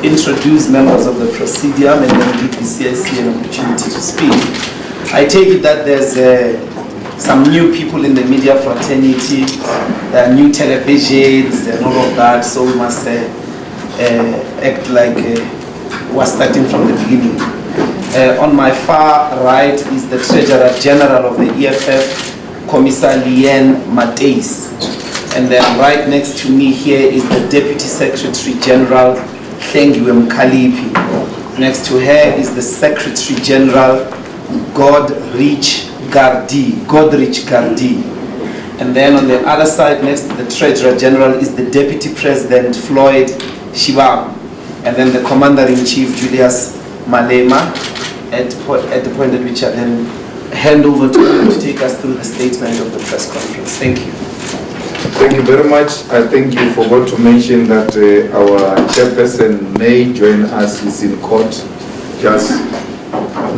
introduce members of the Presidium and then give the CIC an opportunity to speak. I take it that there's some new people in the media fraternity, there are new televisions and all of that, so we must act like we're starting from the beginning. On my far right is the Treasurer General of the EFF, Commissar Lien Mateis. And then right next to me here is the Deputy Secretary General, Hlengiwe Mkalipi. Next to her is the Secretary General, Godrich Gardi. And then on the other side, next to the Treasurer General, is the Deputy President, Floyd Shibam. And then the Commander-in-Chief, Julius Malema, at the point at which I then hand over to you to take us through the statement of the press conference. Thank you. Thank you very much. I think you forgot to mention that our chairperson may join us. Is in court, just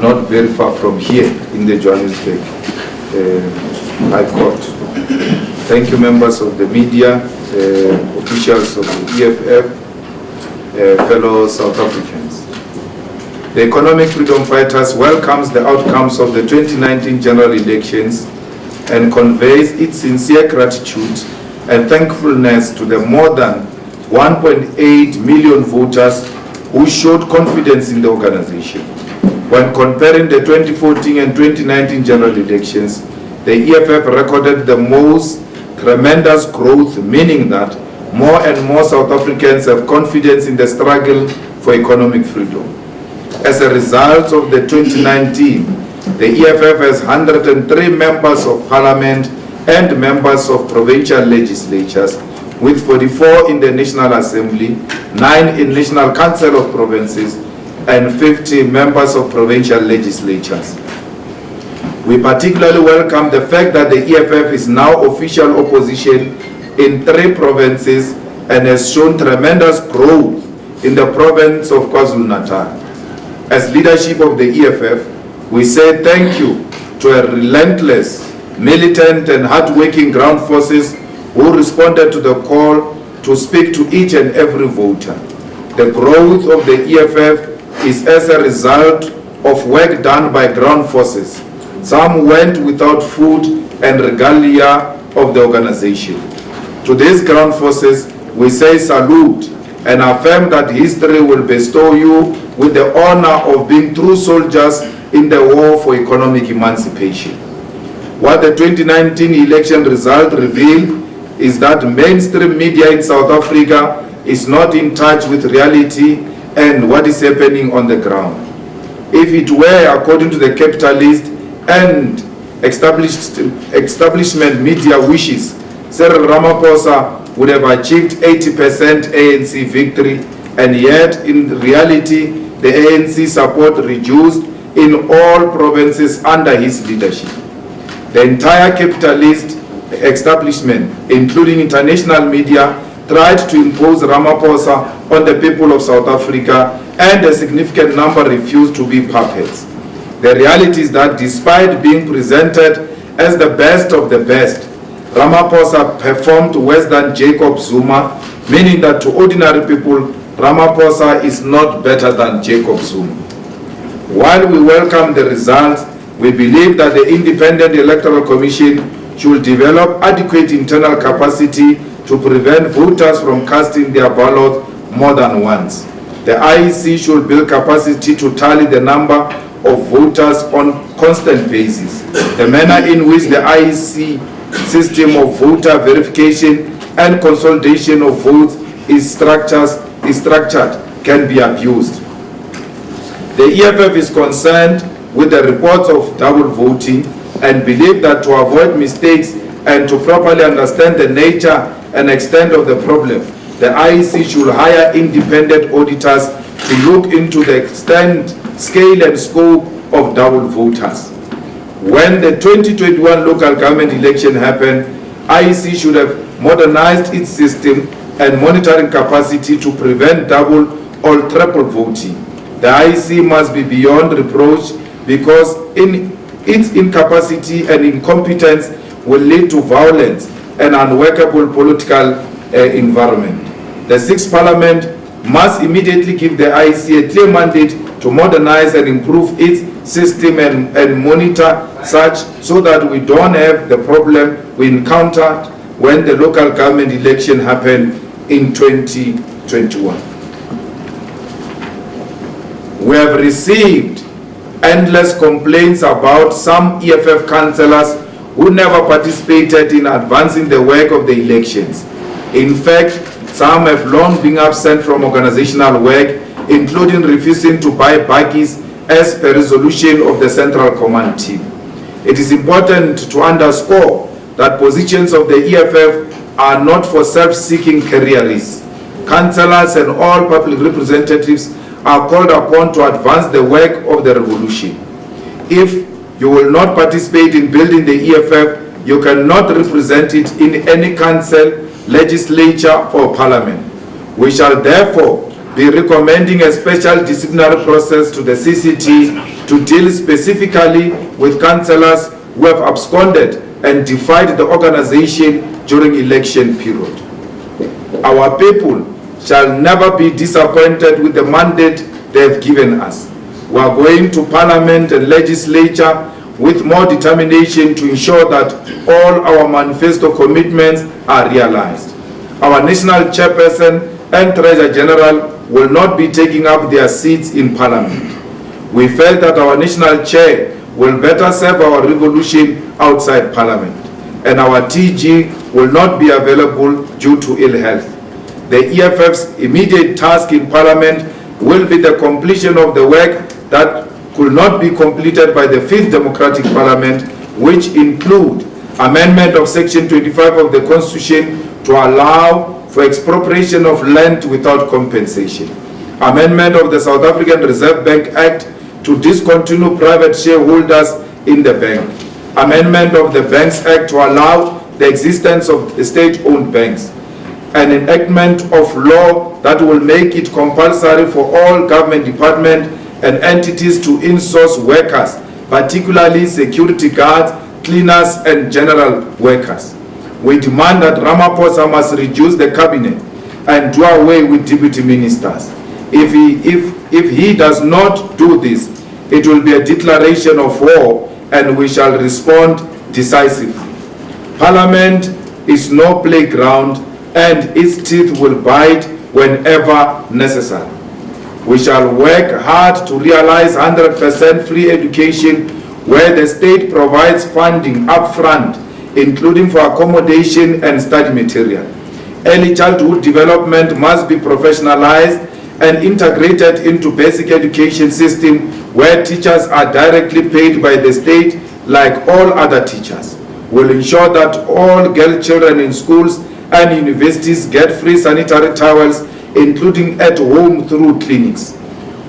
not very far from here in the Johannesburg High Court. Thank you, members of the media, officials of the EFF, fellow South Africans. The Economic Freedom Fighters welcomes the outcomes of the 2019 general elections and conveys its sincere gratitude and thankfulness to the more than 1.8 million voters who showed confidence in the organization. When comparing the 2014 and 2019 general elections, the EFF recorded the most tremendous growth, meaning that more and more South Africans have confidence in the struggle for economic freedom. As a result of the 2019, the EFF has 103 members of parliament and members of provincial legislatures, with 44 in the National Assembly, 9 in National Council of Provinces, and 50 members of provincial legislatures. We particularly welcome the fact that the EFF is now official opposition in 3 provinces and has shown tremendous growth in the province of KwaZulu-Natal. As leadership of the EFF, we say thank you to a relentless, militant and hard-working ground forces who responded to the call to speak to each and every voter. The growth of the EFF is as a result of work done by ground forces. Some went without food and regalia of the organization. To these ground forces, we say salute and affirm that history will bestow you with the honor of being true soldiers in the war for economic emancipation. What the 2019 election result revealed is that mainstream media in South Africa is not in touch with reality and what is happening on the ground. If it were according to the capitalist and establishment media wishes, Cyril Ramaphosa would have achieved 80% ANC victory, and yet in reality the ANC support reduced in all provinces under his leadership. The entire capitalist establishment, including international media, tried to impose Ramaphosa on the people of South Africa, and a significant number refused to be puppets. The reality is that despite being presented as the best of the best, Ramaphosa performed worse than Jacob Zuma, meaning that to ordinary people, Ramaphosa is not better than Jacob Zuma. While we welcome the results, we believe that the Independent Electoral Commission should develop adequate internal capacity to prevent voters from casting their ballot more than once. The IEC should build capacity to tally the number of voters on constant basis. The manner in which the IEC system of voter verification and consolidation of votes is structured can be abused. The EFF is concerned with the reports of double voting and believe that to avoid mistakes and to properly understand the nature and extent of the problem, the IEC should hire independent auditors to look into the extent, scale and scope of double voters. When the 2021 local government election happened, IEC should have modernized its system and monitoring capacity to prevent double or triple voting. The IEC must be beyond reproach because its incapacity and incompetence will lead to violence and unworkable political environment. The 6th Parliament must immediately give the IEC a clear mandate to modernize and improve its system and monitor such so that we don't have the problem we encountered when the local government election happened in 2021. We have received endless complaints about some EFF councillors who never participated in advancing the work of the elections. In fact, some have long been absent from organizational work, including refusing to buy buggies as per resolution of the Central Command team. It is important to underscore that positions of the EFF are not for self-seeking careerists. Councillors and all public representatives are called upon to advance the work of the revolution. If you will not participate in building the EFF, you cannot represent it in any council, legislature or parliament. We shall therefore be recommending a special disciplinary process to the CCT to deal specifically with councillors who have absconded and defied the organization during election period. Our people shall never be disappointed with the mandate they have given us. We are going to Parliament and Legislature with more determination to ensure that all our manifesto commitments are realized. Our National Chairperson and Treasurer General will not be taking up their seats in Parliament. We felt that our National Chair will better serve our revolution outside Parliament, and our TG will not be available due to ill health. The EFF's immediate task in Parliament will be the completion of the work that could not be completed by the 5th Democratic Parliament, which include amendment of Section 25 of the Constitution to allow for expropriation of land without compensation, amendment of the South African Reserve Bank Act to discontinue private shareholders in the bank, amendment of the Banks Act to allow the existence of state-owned banks, an enactment of law that will make it compulsory for all government departments and entities to insource workers, particularly security guards, cleaners, and general workers. We demand that Ramaphosa must reduce the cabinet and do away with deputy ministers. If he does not do this, it will be a declaration of war and we shall respond decisively. Parliament is no playground and its teeth will bite whenever necessary. We shall work hard to realize 100% free education where the state provides funding upfront, including for accommodation and study material. Early childhood development must be professionalized and integrated into basic education system where teachers are directly paid by the state like all other teachers. We'll ensure that all girl children in schools and universities get free sanitary towels, including at home through clinics.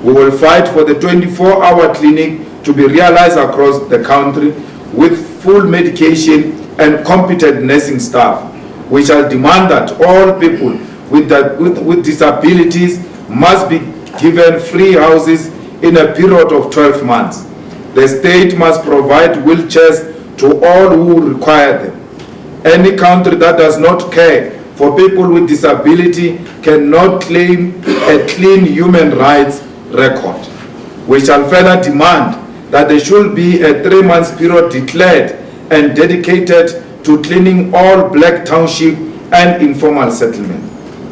We will fight for the 24-hour clinic to be realized across the country with full medication and competent nursing staff. We shall demand that all people with disabilities must be given free houses in a period of 12 months. The state must provide wheelchairs to all who require them. Any country that does not care for people with disability cannot claim a clean human rights record. We shall further demand that there should be a 3-month period declared and dedicated to cleaning all black township and informal settlement.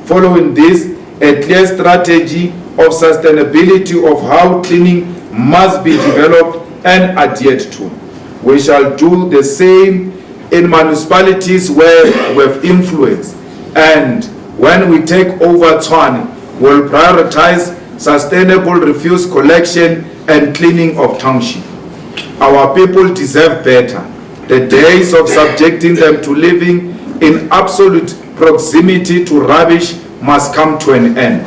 Following this, a clear strategy of sustainability of how cleaning must be developed and adhered to. We shall do the same in municipalities where we have influence, and when we take over Tshwane, we'll prioritize sustainable refuse collection and cleaning of township. Our people deserve better. The days of subjecting them to living in absolute proximity to rubbish must come to an end.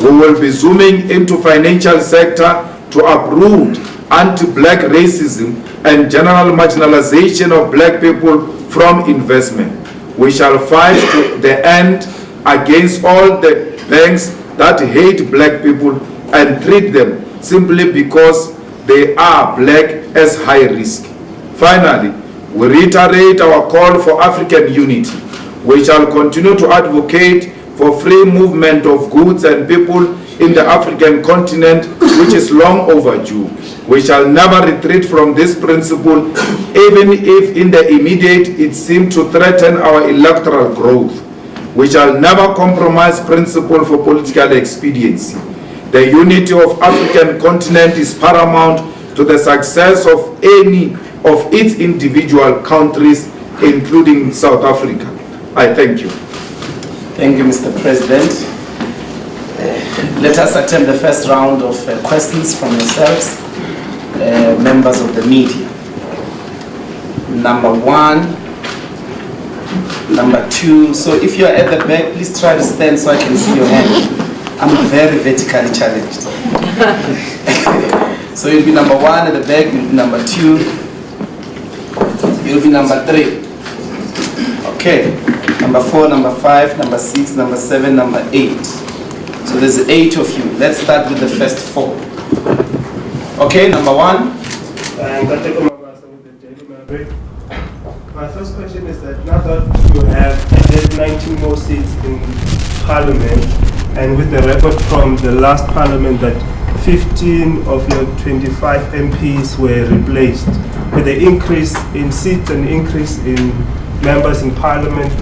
We will be zooming into financial sector to uproot anti-black racism and general marginalization of black people from investment. We shall fight to the end against all the banks that hate black people and treat them simply because they are black as high risk. Finally, we reiterate our call for African unity. We shall continue to advocate for free movement of goods and people in the African continent, which is long overdue. We shall never retreat from this principle, even if in the immediate it seemed to threaten our electoral growth. We shall never compromise principle for political expediency. The unity of African continent is paramount to the success of any of its individual countries, including South Africa. I thank you. Thank you, Mr. President. Let us attempt the first round of questions from yourselves, members of the media. Number one, number two. So if you're at the back, please try to stand so I can see your hand. I'm very vertically challenged. So you'll be number one at the back, you'll be number two, you'll be number three. Okay, number four, number five, number six, number seven, number eight. So there's 8 of you. Let's start with the first 4. Okay, number one. My first question is that now that you have added 19 more seats in Parliament, and with the record from the last Parliament that 15 of your 25 MPs were replaced, with the increase in seats and increase in members in Parliament,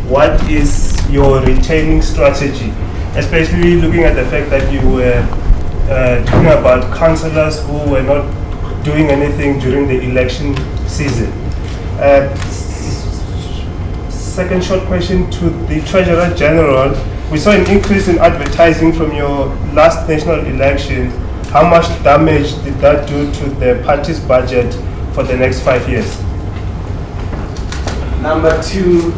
what is your retaining strategy? Especially looking at the fact that you were talking about councillors who were not doing anything during the election season. Second short question to the Treasurer General. We saw an increase in advertising from your last national election. How much damage did that do to the party's budget for the next 5 years? Number two.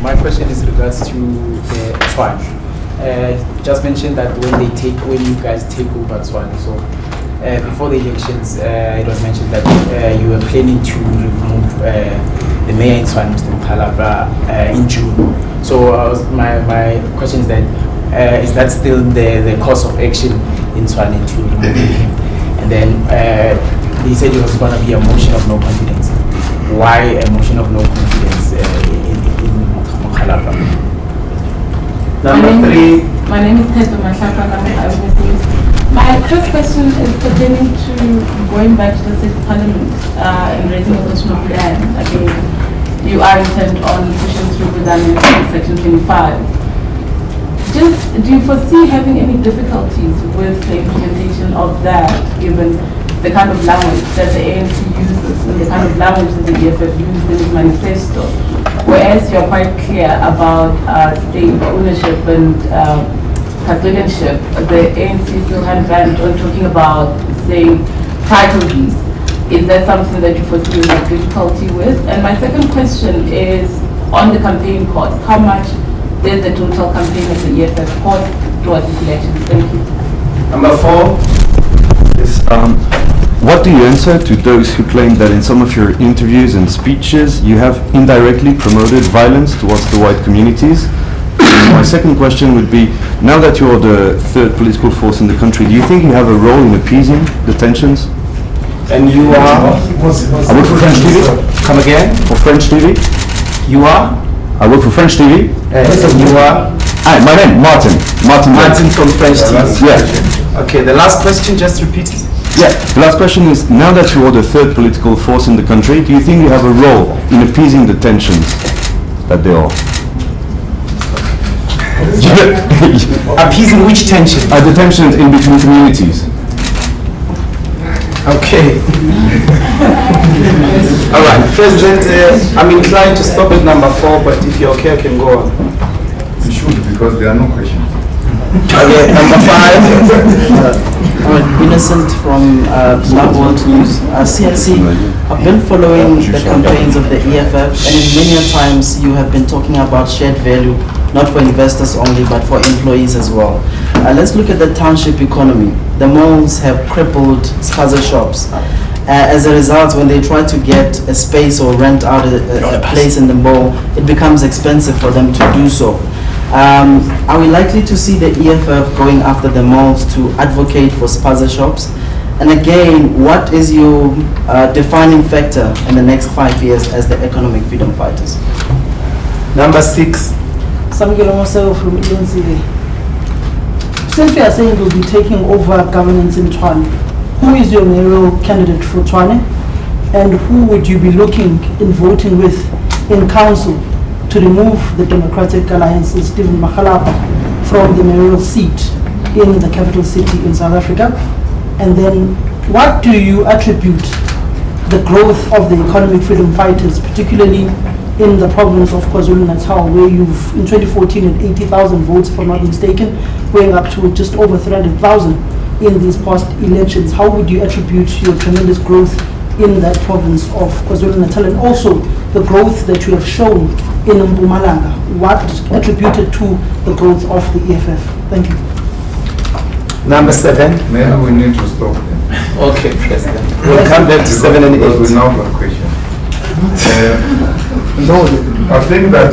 My question is regards to the Tshwane. Just mentioned that when you guys take over Tshwane, so before the elections, it was mentioned that you were planning to remove the mayor in Tshwane, Mr. Mphalabra, in June. So my question is that still the course of action in Tshwane to remove him? And then they said it was going to be a motion of no confidence. Why a motion of no confidence in Mphalabra? Number three. My name is Teto Mahlapa. My first question is pertaining to going back to the sixth Parliament and raising a question of land. Again, you are intent on pushing through redundancy in Section 25. Do you foresee having any difficulties with the implementation of that, given the kind of language that the ANC uses and the kind of language that the EFF uses in its manifesto, whereas you're quite clear about state ownership and custodianship, the ANC still had banned on talking about, say, title deeds. Is that something that you foresee you have difficulty with? And my second question is on the campaign cost. How much did the total campaign of the EFF cost towards this election? Thank you. Number 4. Yes, what do you answer to those who claim that in some of your interviews and speeches you have indirectly promoted violence towards the white communities? And my second question would be, now that you are the third political force in the country, do you think you have a role in appeasing the tensions? And you are? I work for French TV. Come again? For French TV. You are? I work for French TV. You are? Hi, my name, Martin. Martin from French TV. Yeah. Okay, the last question, just repeat it. Yeah, the last question is, now that you are the third political force in the country, do you think you have a role in appeasing the tensions that there are? Appeasing which tension? The tensions in between communities. Okay. All right, President, I'm inclined to stop at number 4, but if you're okay, I can go on. You should, because there are no questions. Okay, number 5. Innocent from Love World News. CLC, I've been following the campaigns of the EFF, and many times you have been talking about shared value, not for investors only, but for employees as well. Let's look at the township economy. The malls have crippled spaza shops. As a result, when they try to get a space or rent out a place in the mall, it becomes expensive for them to do so. Are we likely to see the EFF going after the malls to advocate for spaza shops? And again, what is your defining factor in the next 5 years as the economic freedom fighters? Number 6. Samikelo Moseo from ENCA. Since we are saying we'll be taking over governance in Tshwane, who is your mayoral candidate for Tshwane? And who would you be looking in voting with in council to remove the Democratic Alliance's Stephen Makhalapa from the mayoral seat in the capital city in South Africa? And then what do you attribute the growth of the economic freedom fighters, particularly in the province of KwaZulu-Natal, where you've in 2014 had 80,000 votes, if I'm not mistaken, going up to just over 300,000 in these past elections? How would you attribute your tremendous growth in that province of KwaZulu-Natal, and also the growth that you have shown in Mpumalanga? What attributed to the growth of the EFF? Thank you. Number 7. Maybe we need to stop them. Okay, President. We'll come back to 7 and 8. Because we now have a question. I think that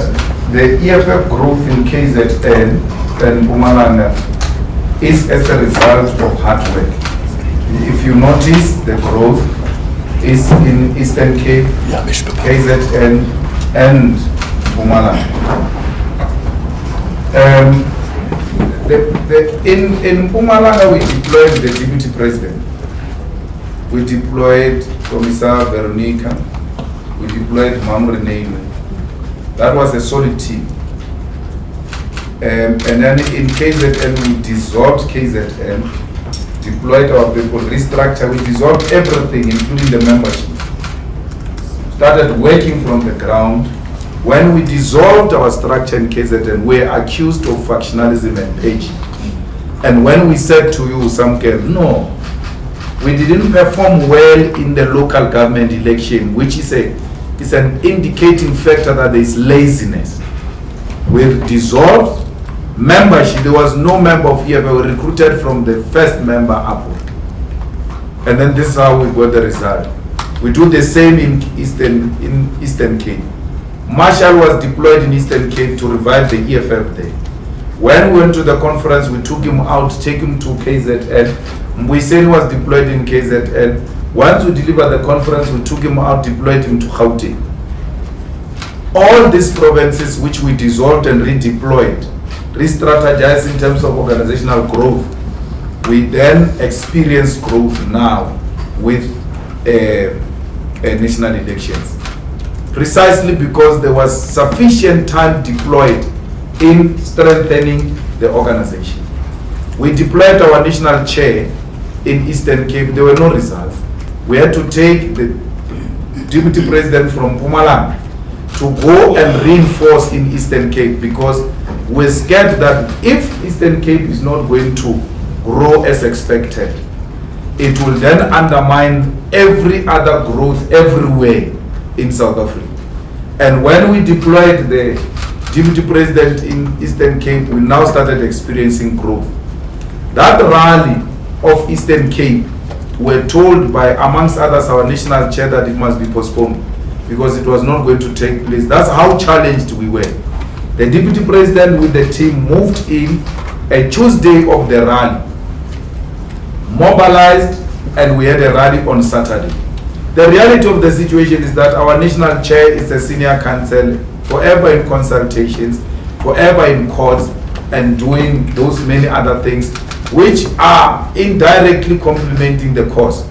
the EFF growth in KZN and Mpumalanga is as a result of hard work. If you notice, the growth is in Eastern Cape, KZN, and Mpumalanga. In Mpumalanga, we deployed the deputy president. We deployed Commissar Veronica. We deployed Mamre Neyman. That was a solid team. And then in KZN, we dissolved KZN, deployed our people, restructured, we dissolved everything, including the membership. Started working from the ground. When we dissolved our structure in KZN, we were accused of factionalism and page. And when we said to you, Samkel, no, we didn't perform well in the local government election, which is an indicating factor that there is laziness. We've dissolved membership. There was no member of EFF. We recruited from the first member upward. And then this is how we got the result. We do the same in Eastern Cape. Marshall was deployed in Eastern Cape to revive the EFF there. When we went to the conference, we took him out, take him to KZN. Mbuiseni was deployed in KZN. Once we delivered the conference, we took him out, deployed him to Gauteng. All these provinces which we dissolved and redeployed, re-strategized in terms of organizational growth, we then experience growth now with national elections. Precisely because there was sufficient time deployed in strengthening the organization. We deployed our national chair in Eastern Cape. There were no results. We had to take the deputy president from Mpumalanga to go and reinforce in Eastern Cape, because we're scared that if Eastern Cape is not going to grow as expected, it will then undermine every other growth everywhere in South Africa. And when we deployed the deputy president in Eastern Cape, we now started experiencing growth. That rally of Eastern Cape, were told by, amongst others, our national chair that it must be postponed because it was not going to take place. That's how challenged we were. The deputy president with the team moved in a Tuesday of the rally, mobilized, and we had a rally on Saturday. The reality of the situation is that our national chair is a senior counsel, forever in consultations, forever in courts, and doing those many other things which are indirectly complementing the cause.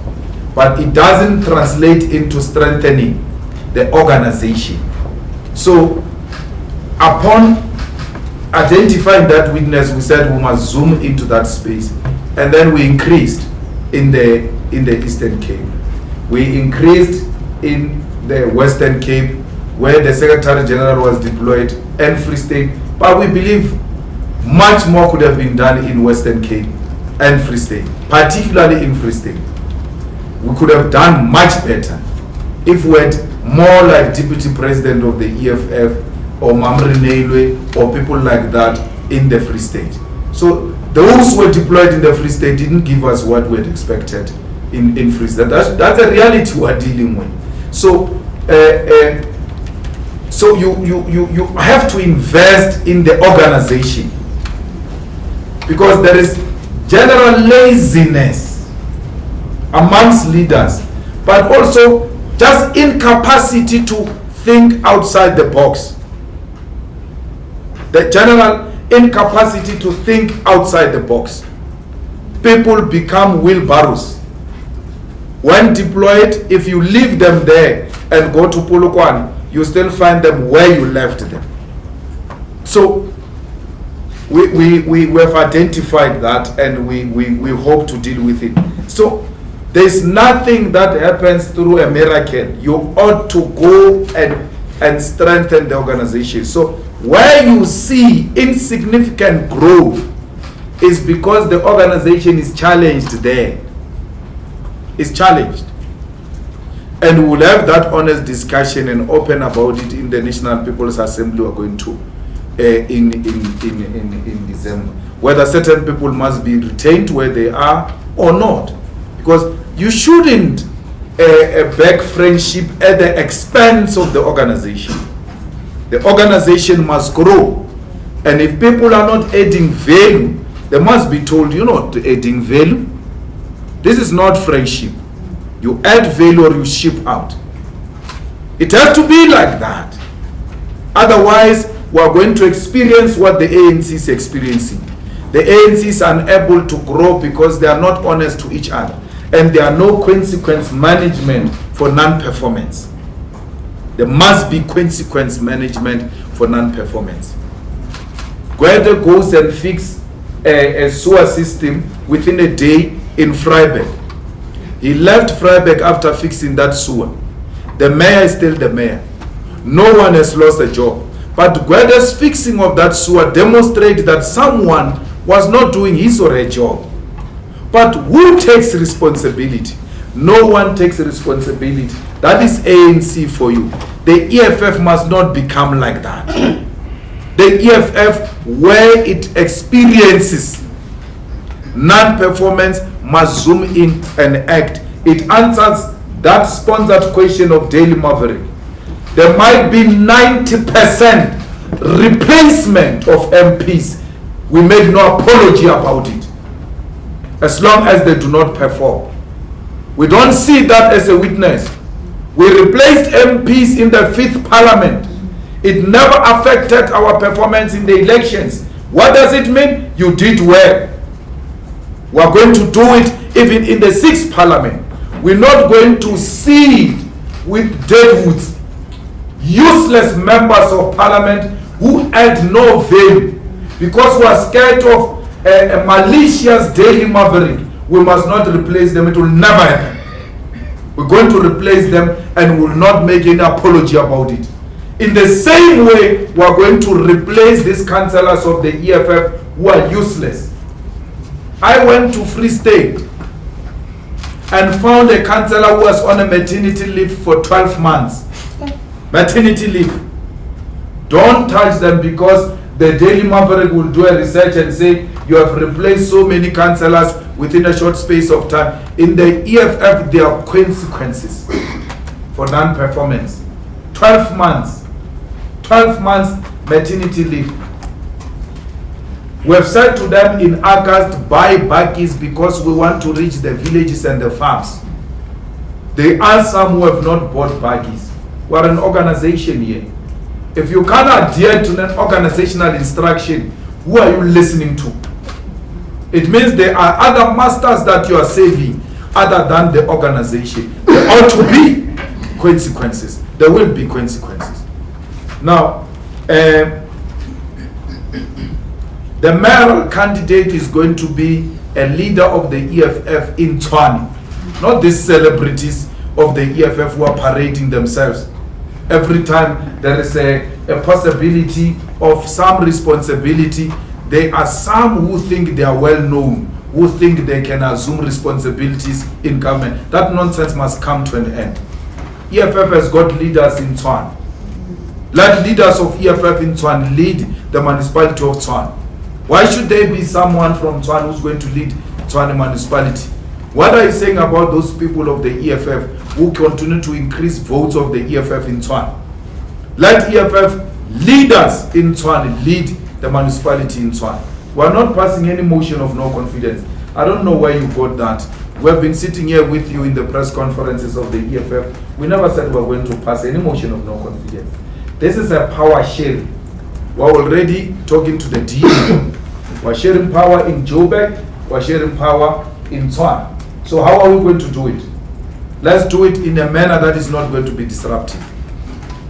But it doesn't translate into strengthening the organization. So, upon identifying that weakness, we said we must zoom into that space, and then we increased in the Eastern Cape. We increased in the Western Cape, where the Secretary General was deployed, and Free State. But we believe much more could have been done in Western Cape and Free State, particularly in Free State. We could have done much better if we had more like Deputy President of the EFF or Mamre Neyman or people like that in the Free State. So those who were deployed in the Free State didn't give us what we had expected in Free State. That's a reality we are dealing with. So so you have to invest in the organization, because there is general laziness amongst leaders, but also just incapacity to think outside the box. the general incapacity to think outside the box. People become wheelbarrows. When deployed, if you leave them there and go to Polokwane, you still find them where you left them. So we have identified that, and we hope to deal with it. So there's nothing that happens through a miracle. You ought to go and strengthen the organization. So where you see insignificant growth is because the organization is challenged there. It's challenged. And we'll have that honest discussion and open about it in the National People's Assembly we're going to in December. Whether certain people must be retained where they are or not. Because you shouldn't back friendship at the expense of the organization. The organization must grow. And if people are not adding value, they must be told, you're not adding value. This is not friendship. You add value or you ship out. It has to be like that. Otherwise, we are going to experience what the ANC is experiencing. The ANC is unable to grow because they are not honest to each other. And there are no consequence management for non-performance. There must be consequence management for non-performance. Gwede goes and fixes a sewer system within a day in Vryburg. He left Vryburg after fixing that sewer. The mayor is still the mayor. No one has lost a job. But Gwede's fixing of that sewer demonstrated that someone was not doing his or her job. But who takes responsibility? No one takes responsibility. That is ANC for you. The EFF must not become like that. The EFF, where it experiences non-performance, must zoom in and act. It answers that sponsored question of Daily Maverick. There might be 90% replacement of MPs. We make no apology about it, as long as they do not perform. We don't see that as a witness. We replaced MPs in the 5th Parliament. It never affected our performance in the elections. What does it mean? You did well. We are going to do it even in the 6th Parliament. We're not going to see with deadwoods, useless members of Parliament who add no value. Because we are scared of a malicious Daily Maverick, we must not replace them. It will never happen. We're going to replace them and will not make any apology about it. In the same way, we are going to replace these councillors of the EFF who are useless. I went to Free State and found a councillor who was on a maternity leave for 12 months. Maternity leave. Don't touch them, because the Daily Maverick will do a research and say you have replaced so many councillors within a short space of time. In the EFF, there are consequences for non-performance. 12 months. 12 months maternity leave. We have said to them in August, buy buggies because we want to reach the villages and the farms. There are some who have not bought buggies. We are an organization here. If you can't adhere to an organizational instruction, who are you listening to? It means there are other masters that you are saving other than the organization. There ought to be consequences. There will be consequences. Now, the mayoral candidate is going to be a leader of the EFF in Tshwane, not these celebrities of the EFF who are parading themselves. Every time there is a possibility of some responsibility, there are some who think they are well known, who think they can assume responsibilities in government. That nonsense must come to an end. EFF has got leaders in Tshwane. Let leaders of EFF in Tshwane lead the municipality of Tshwane. Why should there be someone from Tshwane who's going to lead Tshwane municipality? What are you saying about those people of the EFF who continue to increase votes of the EFF in Tshwane? Let EFF leaders in Tshwane lead the municipality in Tshwane. We are not passing any motion of no confidence. I don't know where you got that. We have been sitting here with you in the press conferences of the EFF. We never said we are going to pass any motion of no confidence. This is a power sharing. We're already talking to the DA. We're sharing power in Joburg, we're sharing power in Tshwane. So how are we going to do it? Let's do it in a manner that is not going to be disruptive.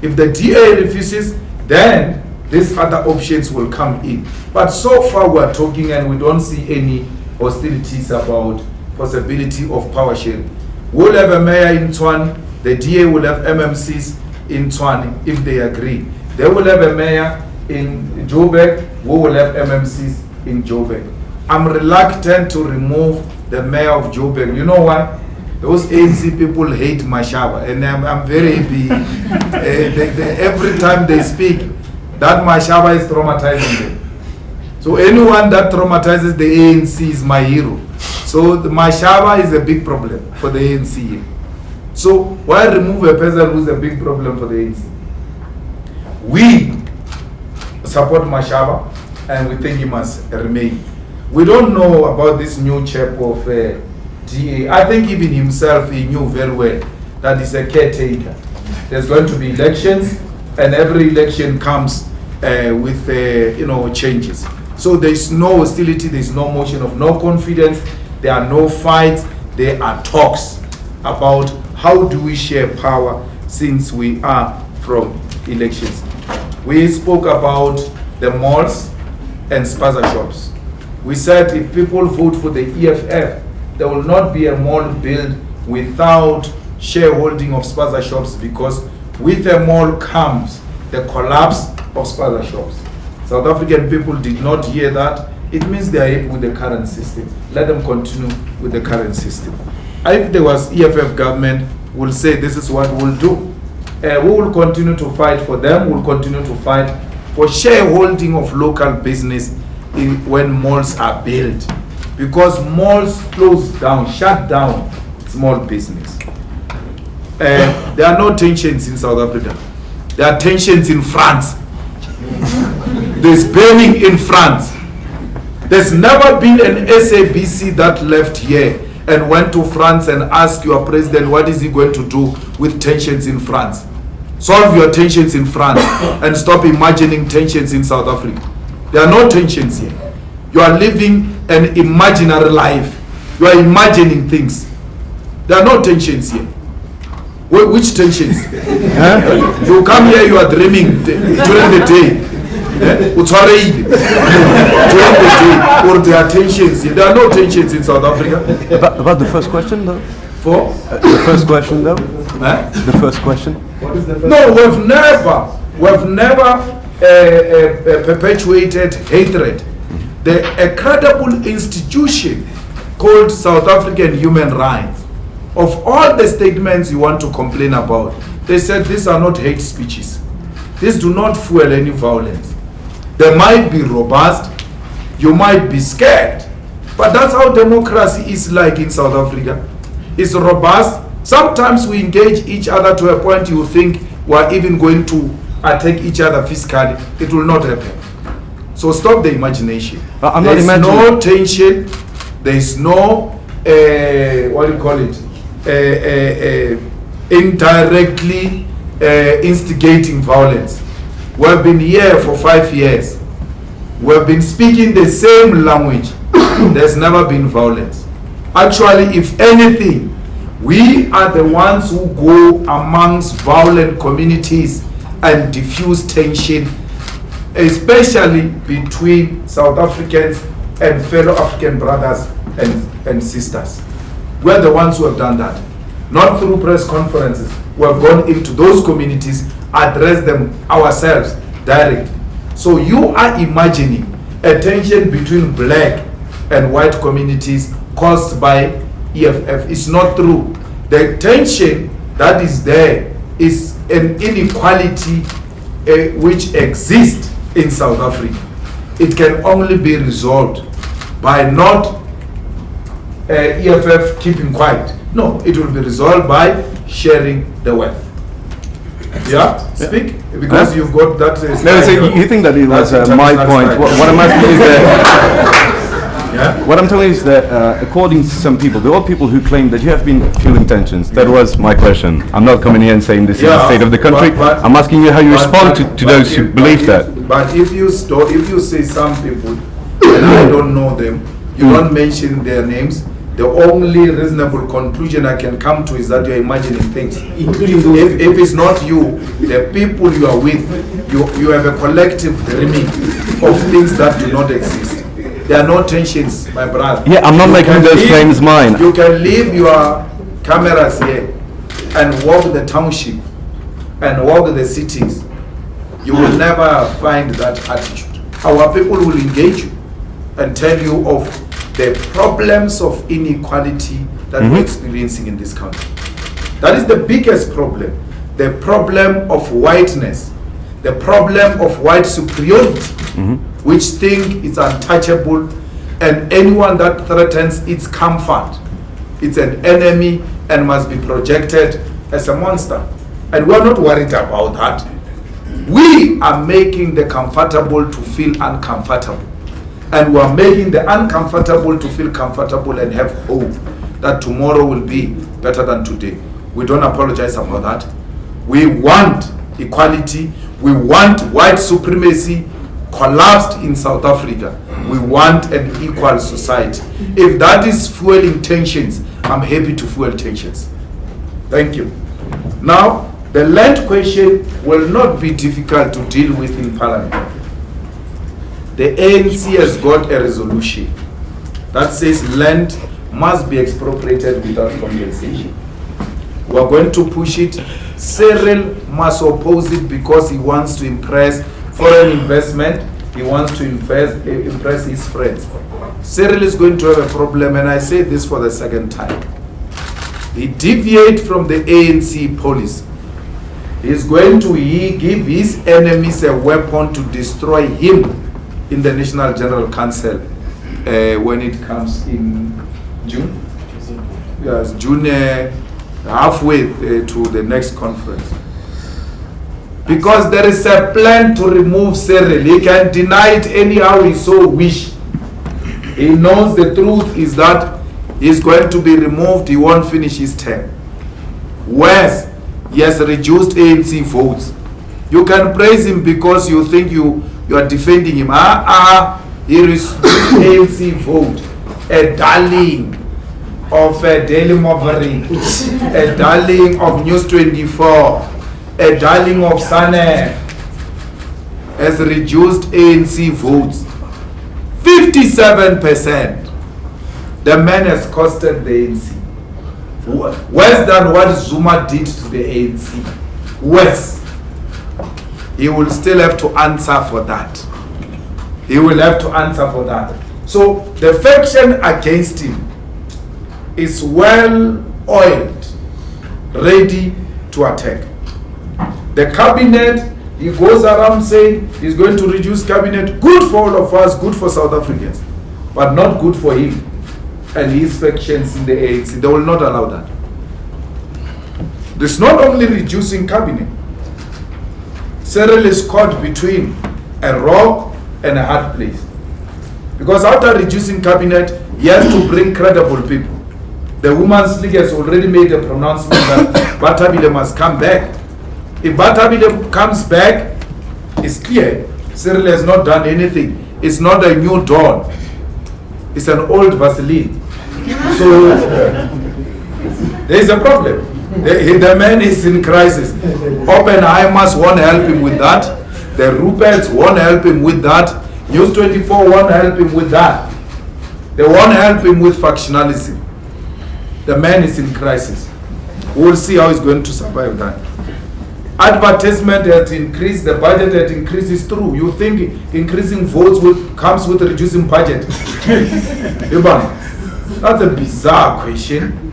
If the DA refuses, then these other options will come in. But so far we're talking and we don't see any hostilities about possibility of power sharing. We'll have a mayor in Tshwane, the DA will have MMCs in Tshwane if they agree. They will have a mayor in Joburg, we will have MMCs in Joburg. I'm reluctant to remove the mayor of Joburg. You know why? Those ANC people hate Mashaba, and I'm very happy. Every time they speak, that Mashaba is traumatizing them. So anyone that traumatizes the ANC is my hero. So the Mashaba is a big problem for the ANC here. So why remove a person who's a big problem for the ANC? We support Mashaba and we think he must remain. We don't know about this new chap of DA. I think even himself, he knew very well that he's a caretaker. There's going to be elections, and every election comes with changes. So there's no hostility, there's no motion of no confidence, there are no fights, there are talks about how do we share power since we are from elections. We spoke about the malls and spaza shops. We said if people vote for the EFF, there will not be a mall built without shareholding of spaza shops, because with a mall comes the collapse of spaza shops. South African people did not hear that. It means they are happy with the current system. Let them continue with the current system. If there was EFF government, we'll say this is what we'll do. We will continue to fight for them. We'll continue to fight for shareholding of local business when malls are built. Because malls close down, shut down small business. There are no tensions in South Africa. There are tensions in France. There's burning in France. There's never been an SABC that left here and went to France and asked your president what is he going to do with tensions in France. Solve your tensions in France and stop imagining tensions in South Africa. There are no tensions here. You are living an imaginary life. You are imagining things. There are no tensions here. Which tensions? You come here, you are dreaming during the day. During the day, or there are tensions here. There are no tensions in South Africa. About the first question, though? For? The first question, though? The first question? What is the first No, we've never perpetuated hatred. A credible institution called South African Human Rights, of all the statements you want to complain about, they said these are not hate speeches. These do not fuel any violence. They might be robust, you might be scared, but that's how democracy is like in South Africa. It's robust. Sometimes we engage each other to a point you think we're even going to attack each other physically. It will not happen. So stop the imagination. I'm There's not imagining. no tension. There's no, what do you call it? Indirectly instigating violence. We've been here for 5 years. We've been speaking the same language. There's never been violence. Actually, if anything, we are the ones who go amongst violent communities and diffuse tension, especially between South Africans and fellow African brothers and sisters. We're the ones who have done that. Not through press conferences. We have gone into those communities, addressed them ourselves directly. So you are imagining a tension between black and white communities caused by EFF. It's not true. The tension that is there is an inequality which exists in South Africa. It can only be resolved by not EFF keeping quiet. No, it will be resolved by sharing the wealth. Yeah? Speak? Because you've got that. No, so you think that it was my point. What I'm asking is that. Yeah? What I'm telling you is that according to some people, there are people who claim that you have been fueling tensions. That was my question. I'm not coming here and saying this is the state of the country. I'm asking you how you respond to those who believe that. But if you say some people, and I don't know them, you don't mention their names, the only reasonable conclusion I can come to is that you're imagining things. If it's not you, the people you are with, you have a collective dreaming of things that do not exist. There are no tensions, my brother. Yeah, I'm not making those claims mine. You can leave your cameras here and walk the township and walk the cities. You will never find that attitude. Our people will engage you and tell you of the problems of inequality that we're experiencing in this country. That is the biggest problem. The problem of whiteness, the problem of white superiority, which think it's untouchable, and anyone that threatens its comfort, it's an enemy and must be projected as a monster. And we're not worried about that. We are making the comfortable to feel uncomfortable. And we are making the uncomfortable to feel comfortable and have hope that tomorrow will be better than today. We don't apologize about that. We want equality. We want white supremacy collapsed in South Africa. We want an equal society. If that is fueling tensions, I'm happy to fuel tensions. Thank you. Now, the land question will not be difficult to deal with in Parliament. The ANC has got a resolution that says land must be expropriated without compensation. We are going to push it. Cyril must oppose it because he wants to impress foreign investment. He wants to impress his friends. Cyril is going to have a problem, and I say this for the second time. He deviates from the ANC policy. He's going to give his enemies a weapon to destroy him in the National General Council when it comes in June. Yes, June, halfway to the next conference. Because there is a plan to remove Cyril. He can deny it anyhow he so wish. He knows the truth is that he's going to be removed. He won't finish his term. Worse, he has reduced ANC votes. You can praise him because you think you are defending him. He reduced ANC vote. A darling of Daily Maverick, a darling of News 24, a darling of Sane, has reduced ANC votes 57%. The man has costed the ANC. Worse than what Zuma did to the ANC. Worse. He will still have to answer for that. He will have to answer for that. So the faction against him is well oiled, ready to attack. The cabinet, he goes around saying he's going to reduce cabinet. Good for all of us, good for South Africans, but not good for him and his factions in the ANC. They will not allow that. It's not only reducing cabinet. Cyril is caught between a rock and a hard place. Because after reducing cabinet, he has to bring credible people. The Women's League has already made a pronouncement that Batabile must come back. If Batabile comes back, it's clear Cyril has not done anything. It's not a new dawn. It's an old Vaseline. So there is a problem. The man is in crisis. Oppenheimer's won't help him with that. The Ruperts won't help him with that. News 24 won't help him with that. They won't help him with factionalism. The man is in crisis. We'll see how he's going to survive that. Advertisement has increased, the budget has increased, is true. You think increasing votes comes with reducing budget? That's a bizarre question.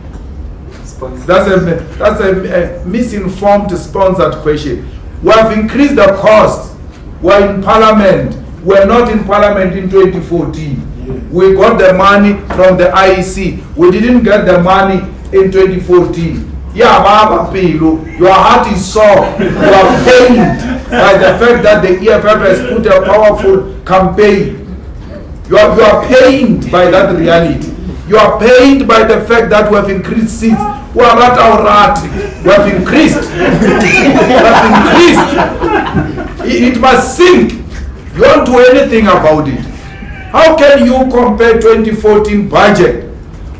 That's a misinformed sponsored question. We have increased the cost. We're in parliament. We're not in parliament in 2014. We got the money from the IEC. We didn't get the money in 2014. Yeah, Baba Pilo, your heart is sore. You are pained by the fact that the EFF has put a powerful campaign You are pained by that reality. You are pained by the fact that we have increased seats. We are not our rat. We have increased. We have increased. It must sink. You won't do anything about it. How can you compare 2014 budget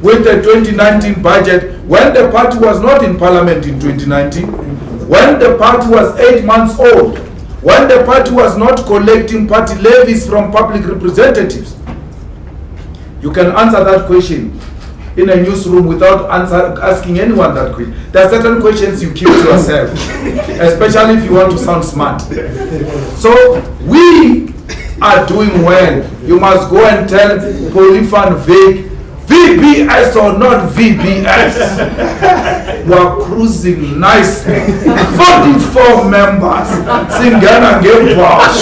with the 2019 budget when the party was not in parliament in 2019, when the party was 8 months old, when the party was not collecting party levies from public representatives? You can answer that question in a newsroom without asking anyone that question. There are certain questions you keep to yourself, especially if you want to sound smart. So we are doing well. You must go and tell Polifan Vic, VBS or not VBS. We are cruising nicely. 44 members. Singana gave parliament.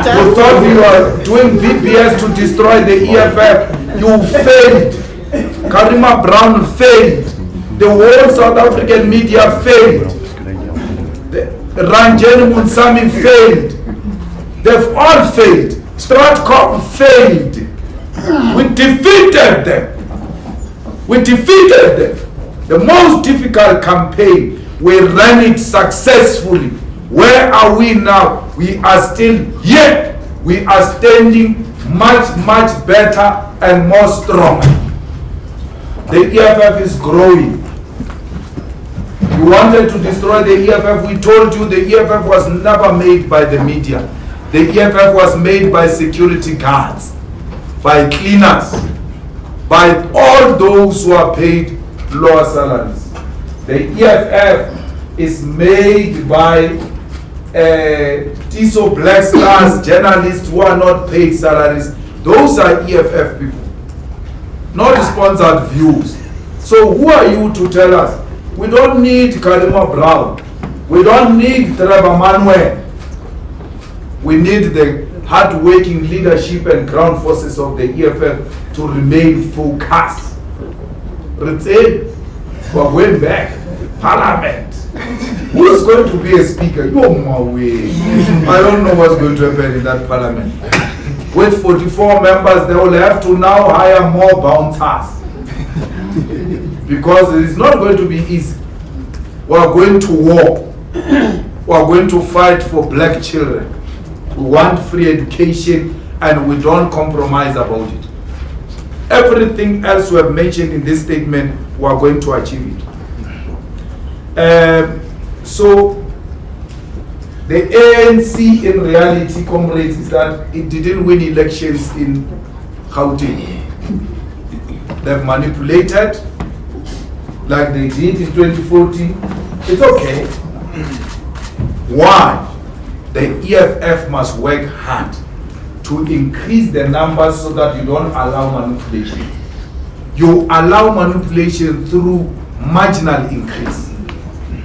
You thought you were doing VBS to destroy the EFF. You failed. Karima Brown failed. The whole South African media failed. Ranjani Munsami failed. They've all failed. Stratcom failed. We defeated them. We defeated them. The most difficult campaign, we ran it successfully. Where are we now? We are still here. We are standing much, much better and more strong. The EFF is growing. You wanted to destroy the EFF. We told you the EFF was never made by the media. The EFF was made by security guards, by cleaners, by all those who are paid lower salaries. The EFF is made by TISO Black Stars journalists who are not paid salaries. Those are EFF people, not sponsored views. So who are you to tell us? We don't need Karima Brown. We don't need Trevor Manuel. We need the hard-working leadership and ground forces of the EFF to remain focused. Retain, we're going back. Parliament. Who is going to be a speaker? You're my way. I don't know what's going to happen in that parliament. With 44 members, they will have to now hire more bouncers. Because it is not going to be easy. We are going to war. We are going to fight for black children. We want free education and we don't compromise about it. Everything else we have mentioned in this statement, we are going to achieve it. So the ANC in reality, comrades, is that it didn't win elections in Gauteng. They've manipulated like they did in 2014. It's okay. Why? The EFF must work hard to increase the numbers so that you don't allow manipulation. You allow manipulation through marginal increase.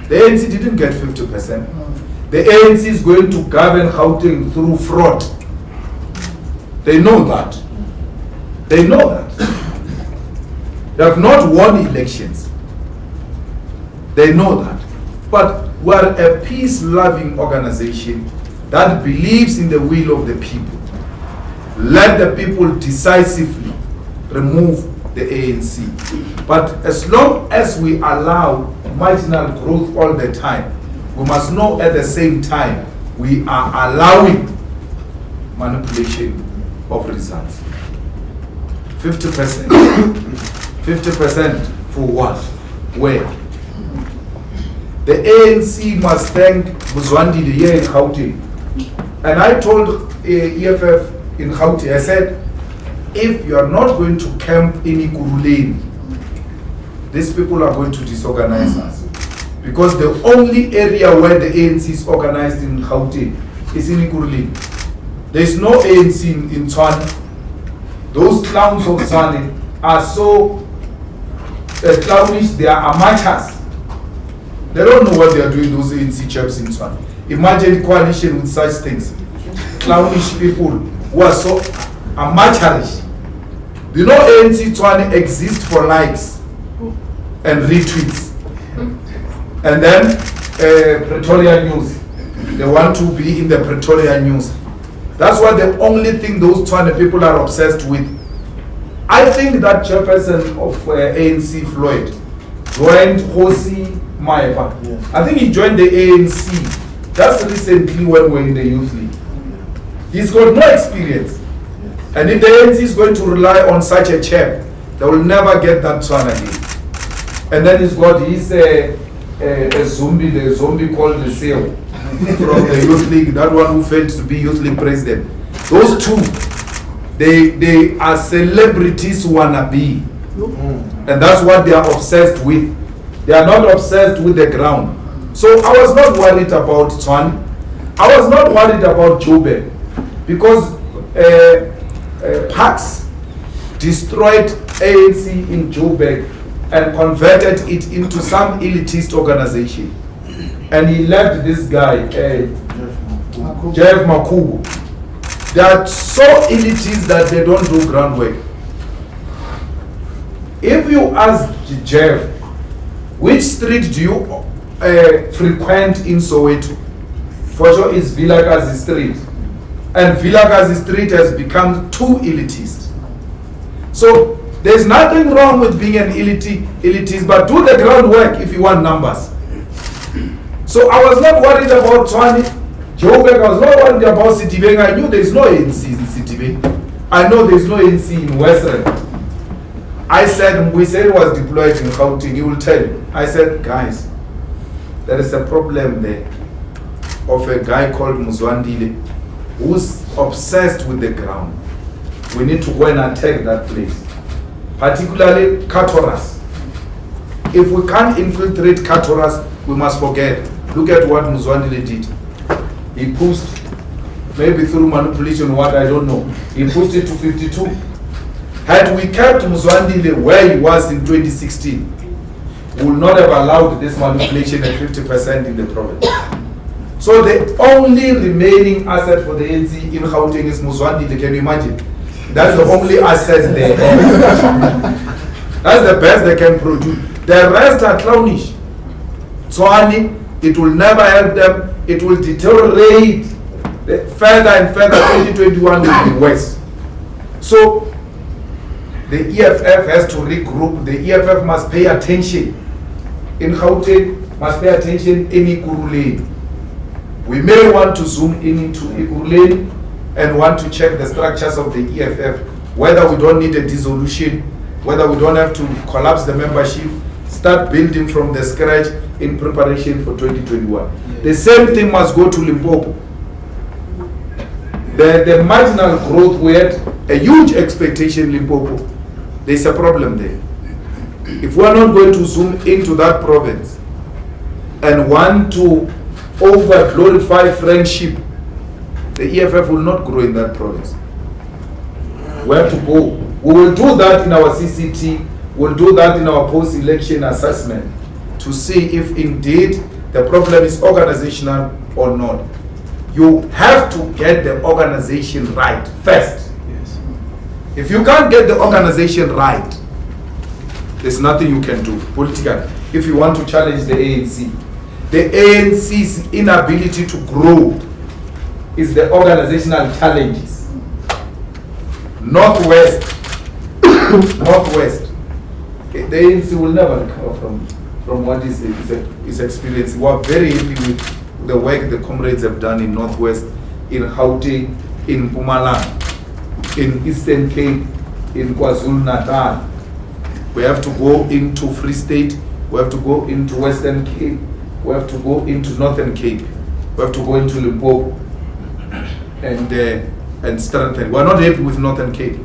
The ANC didn't get 50%. The ANC is going to govern Gauteng through fraud. They know that. They know that. They have not won elections. They know that. But we are a peace-loving organization that believes in the will of the people. Let the people decisively remove the ANC. But as long as we allow marginal growth all the time, we must know at the same time we are allowing manipulation of results. 50%. 50% for what? Where? The ANC must thank Buzwandile here in Gauteng. And I told EFF in Gauteng, I said, if you are not going to camp in Ikuruleni, these people are going to disorganize us. Because the only area where the ANC is organized in Gauteng is in Ikuruleni. There is no ANC in Tshwane. Those clowns of Tshwane are so clownish, they are amateurs. They don't know what they are doing, those ANC chaps in Tshwane. Imagine coalition with such things. Clownish people who are so amateurish. You know ANC Tshwane exists for likes and retweets. And then Pretoria News. They want to be in the Pretoria news. That's what the only thing those Tshwane people are obsessed with. I think that chairperson of ANC, Floyd, joined Hosi Maeba. I think he joined the ANC just recently when we were in the youth league. He's got no experience. And if the ANC is going to rely on such a chap, they will never get that Tshwane again. And then he's got his the zombie called the Sale from the youth league, that one who failed to be youth league president. Those two, they are celebrities wannabe. And that's what they are obsessed with. They are not obsessed with the ground. So I was not worried about Tshwane. I was not worried about Joburg, because Parks destroyed ANC in Joburg and converted it into some elitist organization. And he left this guy, Jeff Makubu. They are so elitist that they don't do groundwork. If you ask Jeff, which street do you frequent in Soweto? For sure it's Vilakazi Street. And Vilakazi Street has become too elitist. So there's nothing wrong with being an elitist, but do the groundwork if you want numbers. So I was not worried about Tshwane, Joburg. I was not worried about Citibank. I knew there's no ANC in Citibank. I know there's no ANC in Western. I said, we said it was deployed in Gauteng. He will tell you. I said, guys, there is a problem there of a guy called Muzwandile who's obsessed with the ground. We need to go and attack that place, particularly Katoras. If we can't infiltrate Katoras, we must forget. Look at what Muzwandile did. He pushed, maybe through manipulation, what I don't know, he pushed it to 52. Had we kept Muzwandile where he was in 2016, we would not have allowed this manipulation at 50% in the province. So the only remaining asset for the ANC in Gauteng is Muzwandile. Can you imagine? That's the only asset there. That's the best they can produce. The rest are clownish. Tshwane, it will never help them. It will deteriorate further and further. 2021 will be worse. So the EFF has to regroup. The EFF must pay attention. In Gauteng, must pay attention in Ikuruleni. We may want to zoom in into Ikuruleni and want to check the structures of the EFF, whether we don't need a dissolution, whether we don't have to collapse the membership, start building from the scratch in preparation for 2021. Yes. The same thing must go to Limpopo. The marginal growth, we had a huge expectation in Limpopo. There's a problem there. If we're not going to zoom into that province and want to over glorify friendship, the EFF will not grow in that province. We have to go. We will do that in our CCT, we'll do that in our post-election assessment to see if indeed the problem is organizational or not. You have to get the organization right first. Yes. If you can't get the organization right, there's nothing you can do politically. If you want to challenge the ANC, the ANC's inability to grow is the organizational challenges. Northwest, the ANC will never recover from what is experiencing. We are very happy with the work the comrades have done in Northwest, in Gauteng, in Mpumalanga, in Eastern Cape, in KwaZulu-Natal. We have to go into Free State, we have to go into Western Cape, we have to go into Northern Cape, we have to go into Limpopo and strengthen. We're not happy with Northern Cape.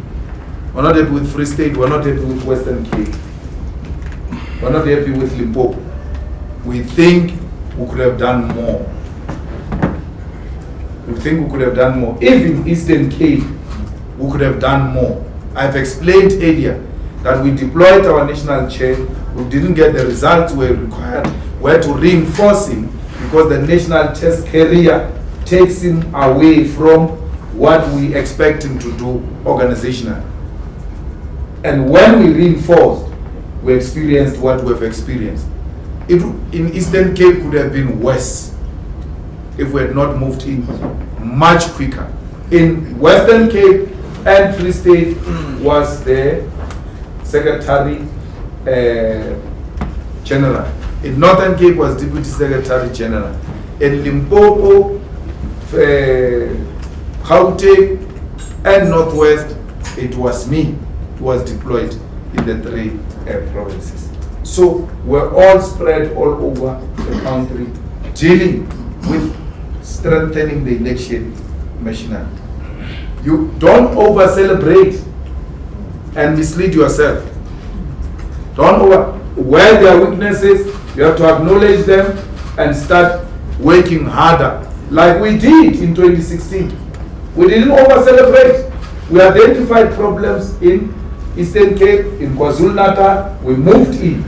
We're not happy with Free State, we're not happy with Western Cape. We're not happy with Limpopo. We think we could have done more. We think we could have done more. Even Eastern Cape, we could have done more. I've explained earlier that we deployed our national chair, we didn't get the results we required. We had to reinforce him because the national chess career takes him away from what we expect him to do organizationally. And when we reinforced, we experienced what we've experienced. It in Eastern Cape could have been worse. if we had not moved in much quicker. In Western Cape and Free State was the Secretary General. In Northern Cape was Deputy Secretary General. In Limpopo, Gauteng and Northwest, it was me who was deployed in the 3 provinces. So we're all spread all over the country, dealing with strengthening the election machinery. You don't over-celebrate and mislead yourself. Don't over. Where there are weaknesses, you have to acknowledge them and start working harder, like we did in 2016. We didn't over-celebrate. We identified problems in Eastern Cape, in KwaZulu-Natal. We moved in.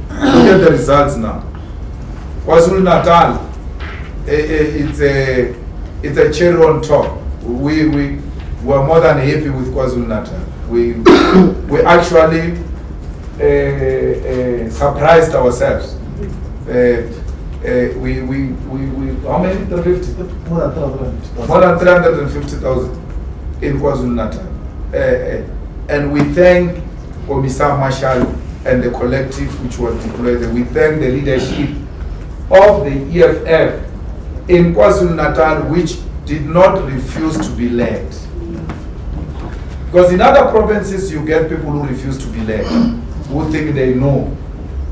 Look at the results now. KwaZulu-Natal, it's a cherry on top. We were more than happy with KwaZulu-Natal. We actually surprised ourselves. How many? 350? More than 350,000 in KwaZulu-Natal. And we thank Commissar Marshall and the collective which was deployed. We thank the leadership of the EFF in KwaZulu-Natal, which did not refuse to be led. Because in other provinces you get people who refuse to be led, who think they know,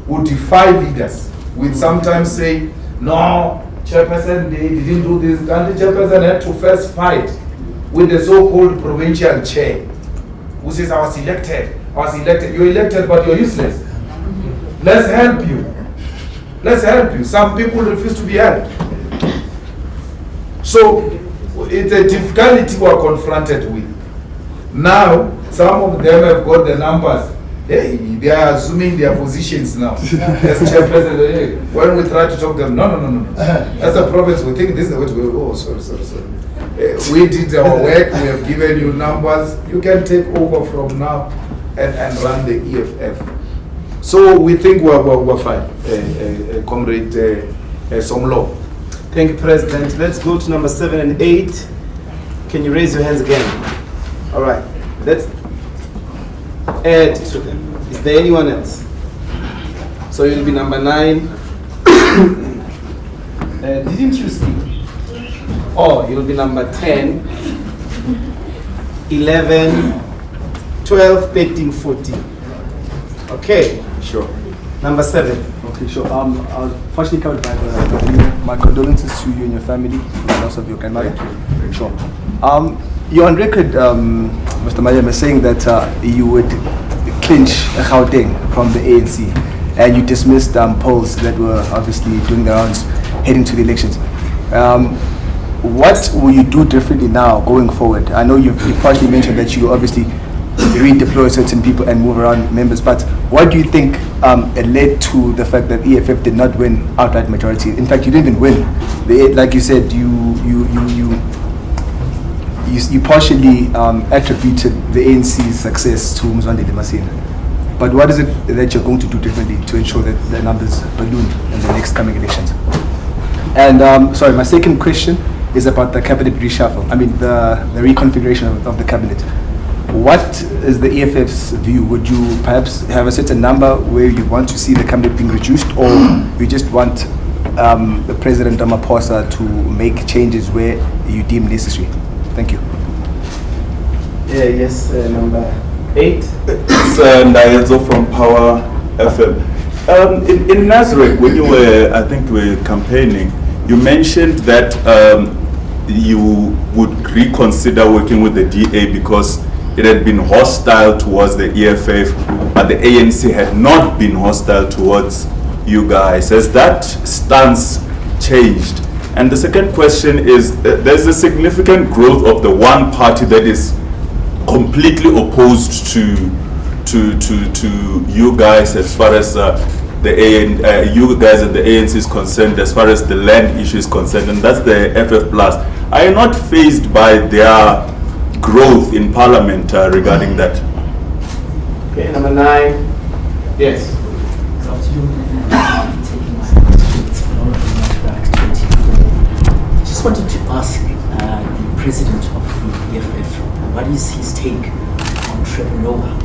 who defy leaders. We sometimes say, no, chairperson, they didn't do this. And the chairperson had to first fight with the so-called provincial chair, who says, I was elected. You're elected, but you're useless. Let's help you. Let's help you. Some people refuse to be helped. So it's a difficulty we are confronted with. Now, some of them have got the numbers. Hey, they are assuming their positions now. As chairperson, hey, when we try to talk to them, no. As a province, we think this is the way to go. Oh, sorry. We did our work. We have given you numbers. You can take over from now and run the EFF. So we think we're fine, Comrade Somlo. Thank you, President. Let's go to number 7 and 8. Can you raise your hands again? All right. Let's add to them. Is there anyone else? So you'll be number 9. Didn't you see? Oh, you'll be number 10, 11, 12, 13, 14. Okay. Sure. Number 7. Okay, sure. I was partially covered by my condolences to you and your family for the loss of your grandmother. Sure. You're on record, Mr. Mayem, saying that you would clinch Gauteng from the ANC, and you dismissed polls that were obviously doing the rounds heading to the elections. What will you do differently now going forward? I know you partially mentioned that you obviously redeploy certain people and move around members, but what do you think it led to the fact that EFF did not win outright majority? In fact, you didn't even win. Like you said, you partially attributed the ANC's success to Mzwandile Masina. But what is it that you're going to do differently to ensure that the numbers balloon in the next coming elections? And sorry, my second question is about the cabinet reshuffle. I mean, the reconfiguration of the cabinet. What is the EFF's view? Would you perhaps have a certain number where you want to see the cabinet being reduced, or you just want the President Ramaphosa to make changes where you deem necessary? Thank you. Yes, number 8. It's Ndayezo from Power FM. In Nazareth, when you were, I think, campaigning, you mentioned that you would reconsider working with the DA because it had been hostile towards the EFF, but the ANC had not been hostile towards you guys. Has that stance changed? And the second question is, there's a significant growth of the one party that is completely opposed to you guys as far as you guys and the ANC is concerned, as far as the land issue is concerned, and that's the FF+. Are you not fazed by their growth in Parliament regarding that? Okay, number 9. Yes. just wanted to ask the president of the EFF, what is his take on Trevor Noah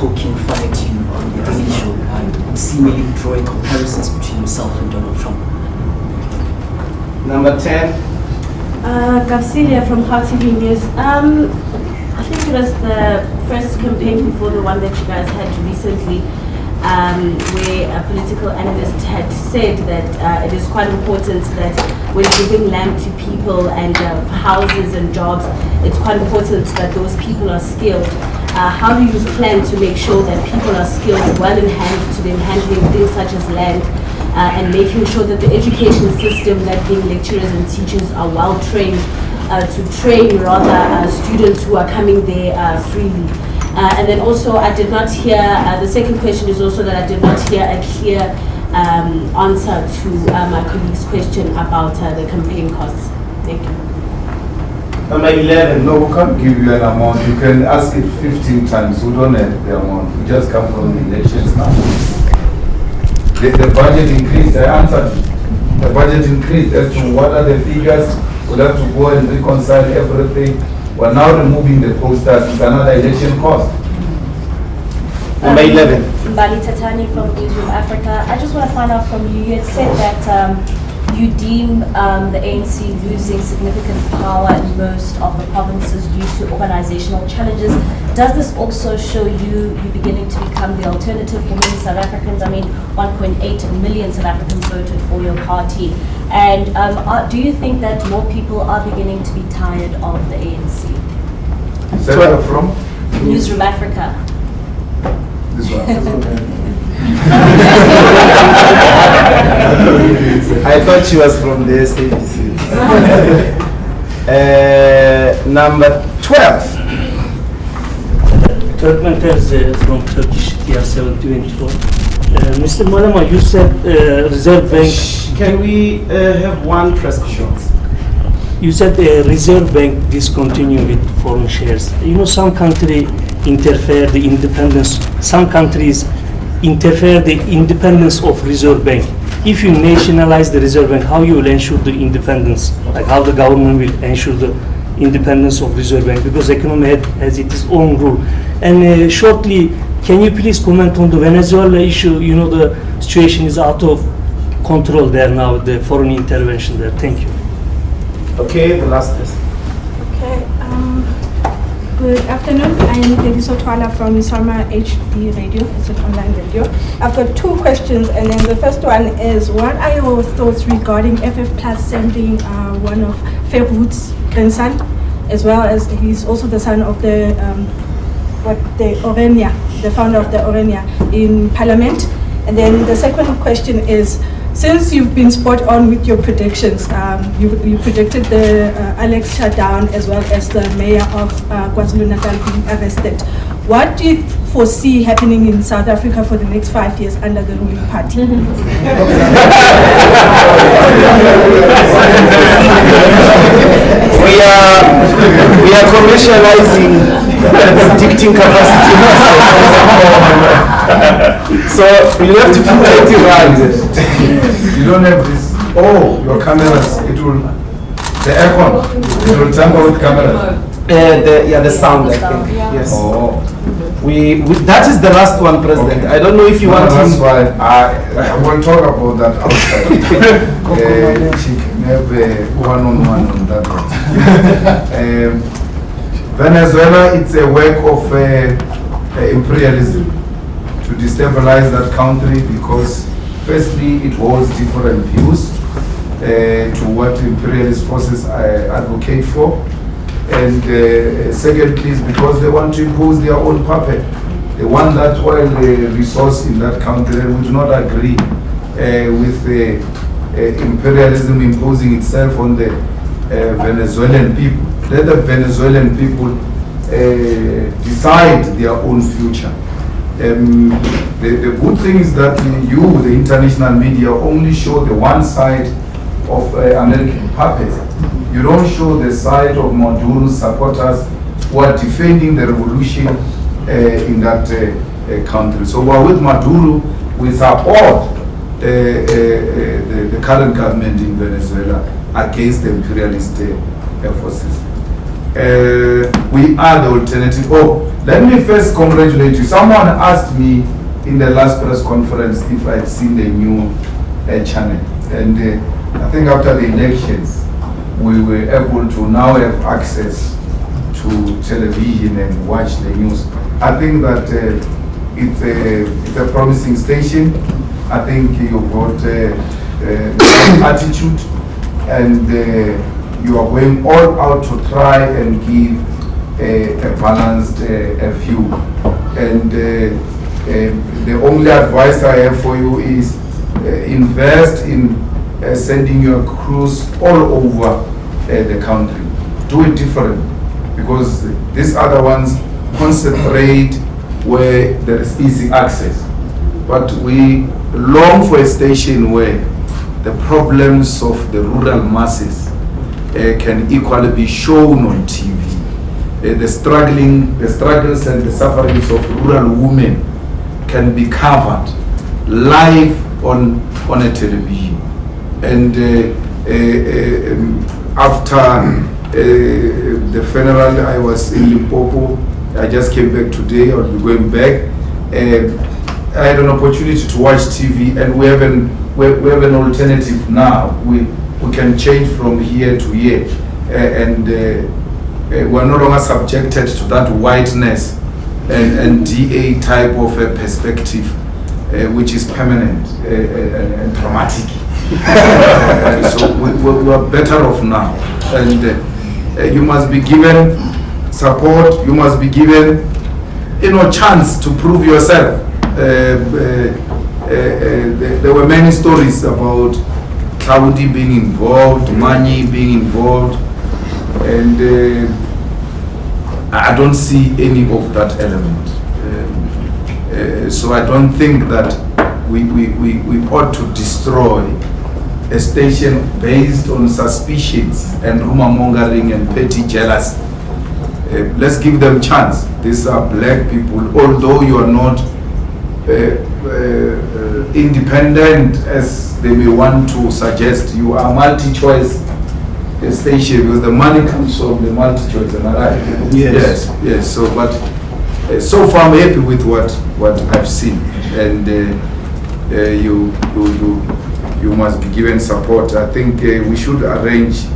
poking fun at you on the Daily Show and seemingly drawing comparisons between himself and Donald Trump? Number 10. Gavsilia from How TV News. I think it was the first campaign before the one that you guys had recently, where a political analyst had said that it is quite important that when giving land to people and houses and jobs, it's quite important that those people are skilled. How do you plan to make sure that people are skilled, well in hand to them handling things such as land, and making sure that the education system, that being lecturers and teachers, are well trained to train rather students who are coming there freely? And then also, I did not hear, the second question is also that I did not hear a clear answer to my colleague's question about the campaign costs. Thank you. Number 11. No, we can't give you an amount. You can ask it 15 times. We don't have the amount. We just come from the elections now. The budget increased. I answered. The budget increased. As to what are the figures, we'll have to go and reconcile everything. We're now removing the posters. It's another election cost. Number 11. Mbali Tatani from Newsroom Africa. I just want to find out from you. You had said that you deem the ANC losing significant power in most of the provinces due to organizational challenges. Does this also show you beginning to become the alternative for many South Africans? I mean, 1.8 million South Africans voted for your party. And do you think that more people are beginning to be tired of the ANC? So where from? Newsroom Africa. This one. I thought she was from the SABC. Number 12. Turkmen Terzi from Turkish TR724. Mr. Malama, you said Reserve Bank. Can we have one press conference? You said Reserve Bank discontinue with foreign shares. You know, some country interfere the independence. Some countries interfere the independence of Reserve Bank. If you nationalize the Reserve Bank, how you will ensure the independence? Like how the government will ensure the independence of Reserve Bank? Because economy has its own rule. And shortly, can you please comment on the Venezuela issue? You know, the situation is out of control there now, the foreign intervention there. Thank you. Okay, the last person. Okay, good afternoon. I am Deviso Twala from Misama HD Radio. It's an online radio. I've got two questions, and then the first one is, what are your thoughts regarding FF Plus sending one of Fairwood's grandson, as well as he's also the son of the Orania, the founder of the Orania, in Parliament? And then the second question is, since you've been spot on with your predictions, you predicted the Alex shutdown as well as the mayor of KwaZulu-Natal being arrested. What do you foresee happening in South Africa for the next 5 years under the ruling party? We are commercializing predicting capacity. So you have to put it right. You don't have this. Oh, your cameras. It will. The aircon. It will tamper with cameras. The sound, I think. Yes. Oh. We that is the last one, President. Okay. I don't know if you want to. That's why I will talk about that outside. She can have one-on-one on that one. Venezuela, it's a work of imperialism to destabilize that country, because firstly it holds different views to what imperialist forces advocate for. And secondly, is because they want to impose their own puppet. They want that oil resource in that country, and we do not agree with imperialism imposing itself on the Venezuelan people. Let the Venezuelan people decide their own future. The good thing is that you, the international media, only show the one side of American puppets. You don't show the side of Maduro's supporters who are defending the revolution in that country. So we're with Maduro. We support the current government in Venezuela. against the imperialist forces. We are the alternative. Oh, let me first congratulate you. Someone asked me in the last press conference if I had seen the new channel. And I think after the elections, we were able to now have access to television and watch the news. I think that it's a promising station. I think you've got attitude, and you are going all out to try and give a balanced view. And the only advice I have for you is invest in sending your crews all over the country. Do it different, because these other ones concentrate where there is easy access. But we long for a station where the problems of the rural masses can equally be shown on TV. The struggles and the sufferings of rural women can be covered live on a television. And after the funeral, I was in Limpopo. I just came back today. I'll be going back. I had an opportunity to watch TV, and we have an alternative now. We can change from here to here, and we're no longer subjected to that whiteness and DA type of a perspective, which is permanent and traumatic. So we are better off now, and you must be given support. You must be given, chance to prove yourself. There were many stories about Saudi being involved, money being involved, and I don't see any of that element. So I don't think that we ought to destroy a station based on suspicions and rumor mongering and petty jealousy. Let's give them chance. These are black people, although you are not independent as they may want to suggest. You are multi-choice station, because the money comes from the multi-choice, am I right? Yes. So, but so far I'm happy with what I've seen, and you must be given support. I think we should arrange,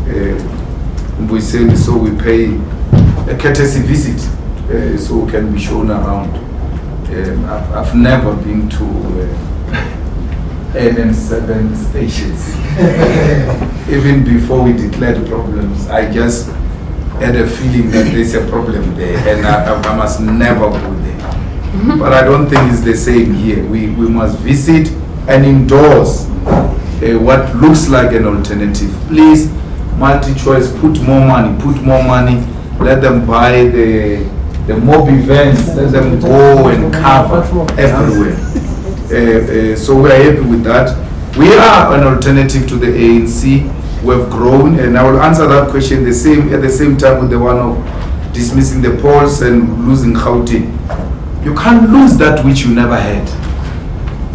so we pay a courtesy visit, so we can be shown around. I've never been to NN7 stations. Even before we declared problems, I just had a feeling that there's a problem there, and I must never go there. But I don't think it's the same here. We must visit and endorse what looks like an alternative. Please, multi-choice, put more money, let them buy the mob events, let them go and cover everywhere. So we are happy with that. We are an alternative to the ANC. We have grown, and I will answer that question at the same time with the one of dismissing the polls and losing Gauteng. You can't lose that which you never had.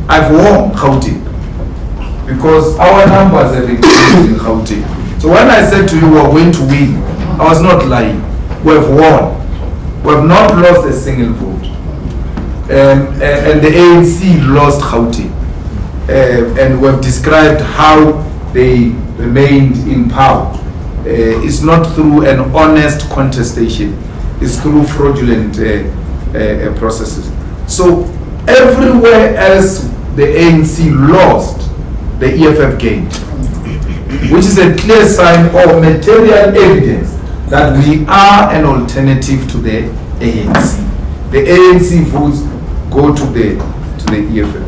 I've won Gauteng because our numbers have increased in Gauteng. So when I said to you we're going to win, I was not lying. We have won. We have not lost a single vote. And the ANC lost Gauteng. And we have described how they remained in power. It's not through an honest contestation. It's through fraudulent processes. So everywhere else the ANC lost, the EFF gained, which is a clear sign of material evidence that we are an alternative to the ANC. The ANC votes go to the EFF.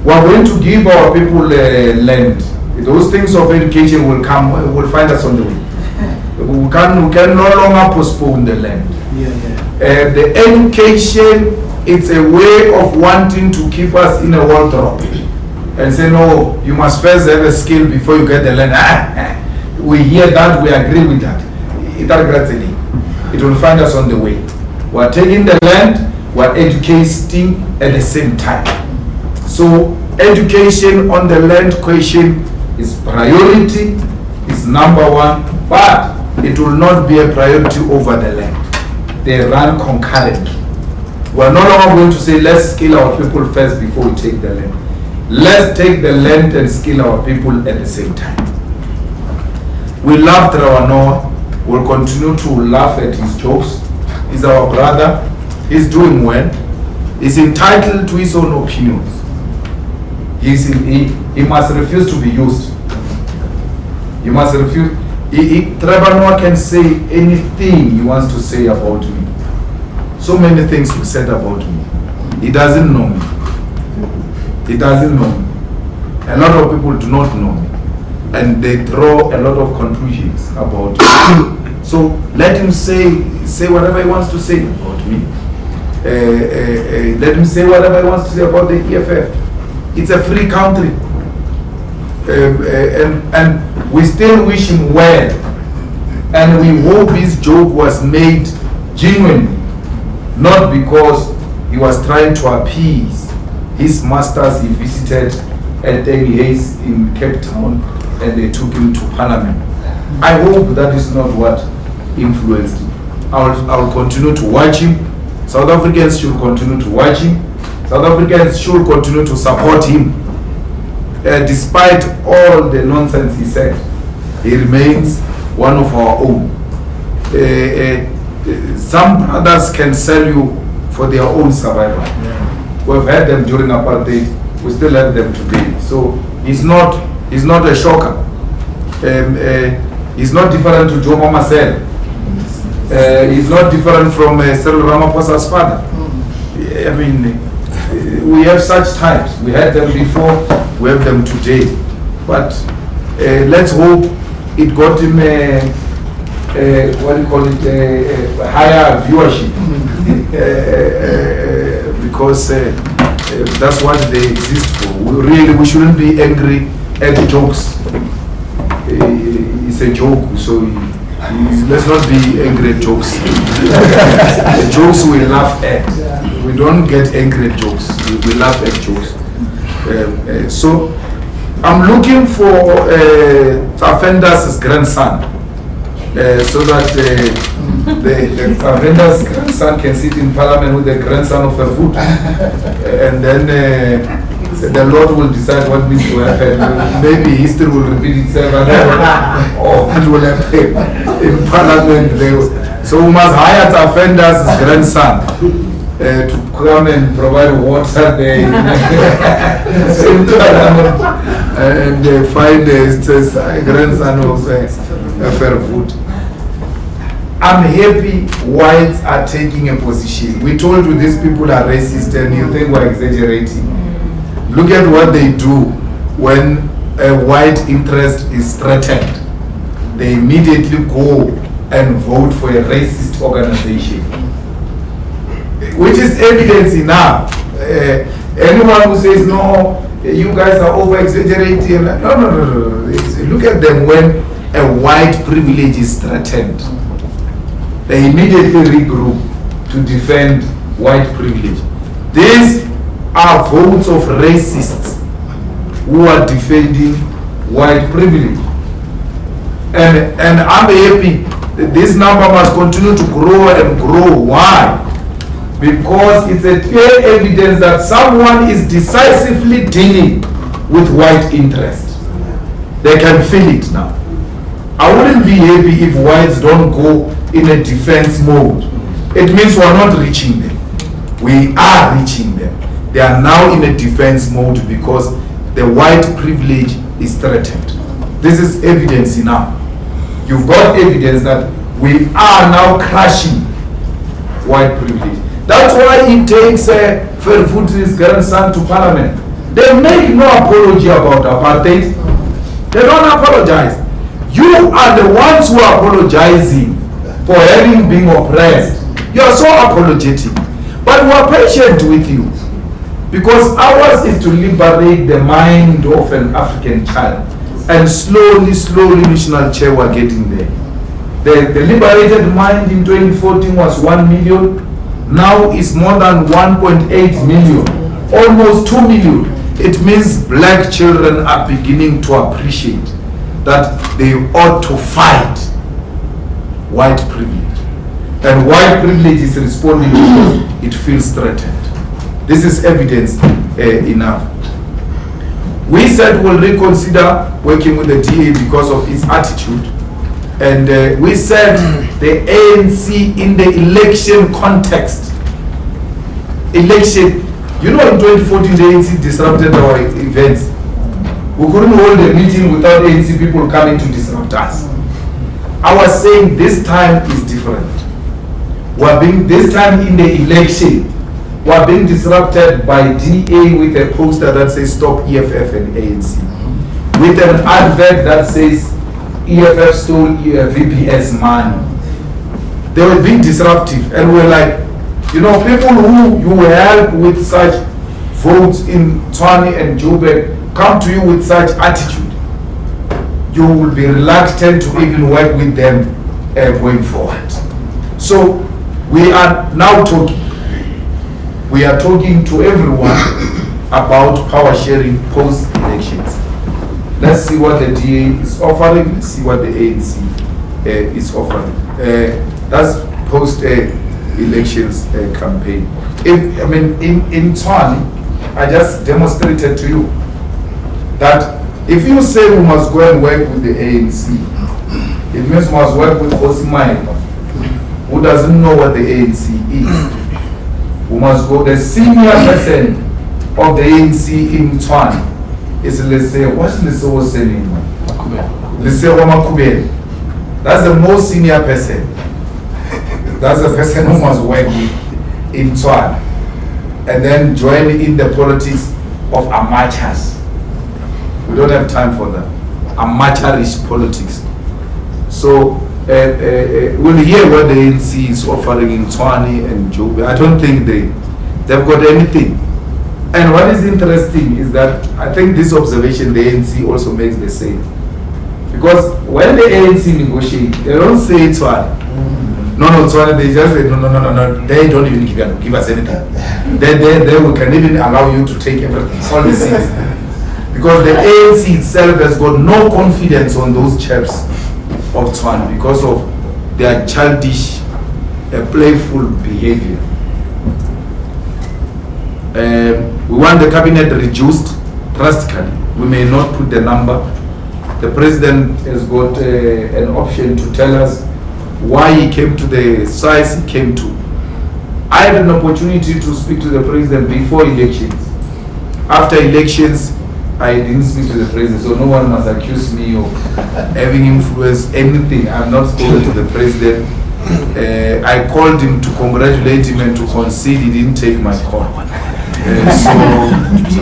We are going to give our people land. Those things of education will find us on the way. We can no longer postpone the land. The education, it's a way of wanting to keep us in a wardrobe and say, no, you must first have a skill before you get the land. We hear that, we agree with that. It will find us on the way. We are taking the land, we are educating at the same time. So education on the land question is priority, number one, but it will not be a priority over the land. They run concurrently. We're no longer going to say, let's skill our people first before we take the land. Let's take the land and skill our people at the same time. We love Trevor Noah. We'll continue to laugh at his jokes. He's our brother. He's doing well. He's entitled to his own opinions. He must refuse to be used. He must refuse. Trevor Noah can say anything he wants to say about me. So many things he said about me. He doesn't know me. He doesn't know me. A lot of people do not know me. And they draw a lot of conclusions about me. So let him say whatever he wants to say about me. Let him say whatever he wants to say about the EFF. It's a free country. And we still wish him well. And we hope his joke was made genuinely. Not because he was trying to appease his masters he visited at Daily Hayes in Cape Town and they took him to Parliament. I hope that is not what influenced him. I'll continue to watch him. South Africans should continue to watch him. South Africans should continue to support him. Despite all the nonsense he said, he remains one of our own. Some brothers can sell you for their own survival. We've had them during apartheid. We still have them today. So he's not a shocker. He's not different to Jomo Marcel. He's not different from Cyril Ramaphosa's father. I mean, we have such types. We had them before, we have them today. But let's hope it got him what do you call it, higher viewership. Because that's what they exist for. We shouldn't be angry at jokes. It's a joke, so let's not be angry at jokes. The jokes we laugh at. We don't get angry at jokes. We laugh at jokes. So I'm looking for Tafenda's grandson, so that the Tafenda's grandson can sit in Parliament with the grandson of a foot, and then the Lord will decide what needs to happen. Maybe history will repeat itself, or what will happen in Parliament. So we must hire Tafenda's grandson to come and provide water there in Parliament and find his grandson of a fair food. I'm happy whites are taking a position. We told you these people are racist and you think we're exaggerating. Look at what they do when a white interest is threatened. They immediately go and vote for a racist organization, which is evidence enough. Anyone who says, no, you guys are over-exaggerating, no. Look at them when a white privilege is threatened. They immediately regroup to defend white privilege. These are votes of racists who are defending white privilege. And I'm happy that this number must continue to grow and grow. Why? Because it's a clear evidence that someone is decisively dealing with white interest. They can feel it now. I wouldn't be happy if whites don't go in a defense mode. It means we're not reaching them. We are reaching them. They are now in a defense mode because the white privilege is threatened. This is evidence enough. You've got evidence that we are now crushing white privilege. That's why he takes Ferfuti's grandson to Parliament. They make no apology about apartheid. They don't apologize. You are the ones who are apologizing for having been oppressed. You are so apologetic. But we are patient with you. Because ours is to liberate the mind of an African child. And slowly, National Chair, we're getting there. The liberated mind in 2014 was 1 million. Now it's more than 1.8 million. Almost 2 million. It means black children are beginning to appreciate that they ought to fight white privilege. And white privilege is responding because it feels threatened. This is evidence enough. We said we'll reconsider working with the DA because of its attitude. And we said the ANC in the election context. Election, you know, in 2014 the ANC disrupted our events. We couldn't hold a meeting without ANC people coming to disrupt us. I was saying this time is different. This time in the election, we're being disrupted by DA with a poster that says stop EFF and ANC. With an advert that says EFF stole VPS money. They were being disruptive, and we're like, you know, people who you help with such votes in Tshwane and Joburg come to you with such attitude. You will be reluctant to even work with them going forward. So we are now talking. We are talking to everyone about power sharing post-elections. Let's see what the DA is offering. Let's see what the ANC is offering. That's post-elections campaign. In Tshwane, I just demonstrated to you that if you say we must go and work with the ANC, it means we must work with Osimai, who doesn't know what the ANC is. We must go. The senior person of the ANC in Tshwane is what's Leseo's name? Leseo Makubele. That's the most senior person. That's the person who must work in Tshwane. And then join in the politics of amateurs. We don't have time for that. Amateurish politics. So we'll hear what the ANC is offering in Tshwane and Joburg. I don't think they've got anything. And what is interesting is that I think this observation the ANC also makes the same. Because when the ANC negotiate, they don't say Tshwane. No, Tshwane, they just say no. They don't even give us anything. They we can even allow you to take everything, all the seats. Because the ANC itself has got no confidence on those chaps of Tshwane because of their childish, playful behavior. We want the cabinet reduced drastically. We may not put the number. The president has got an option to tell us why he came to the size he came to. I had an opportunity to speak to the president before elections. After elections, I didn't speak to the president, so no one must accuse me of having influenced anything. I'm not spoken to the president. I called him to congratulate him and to concede he didn't take my call. So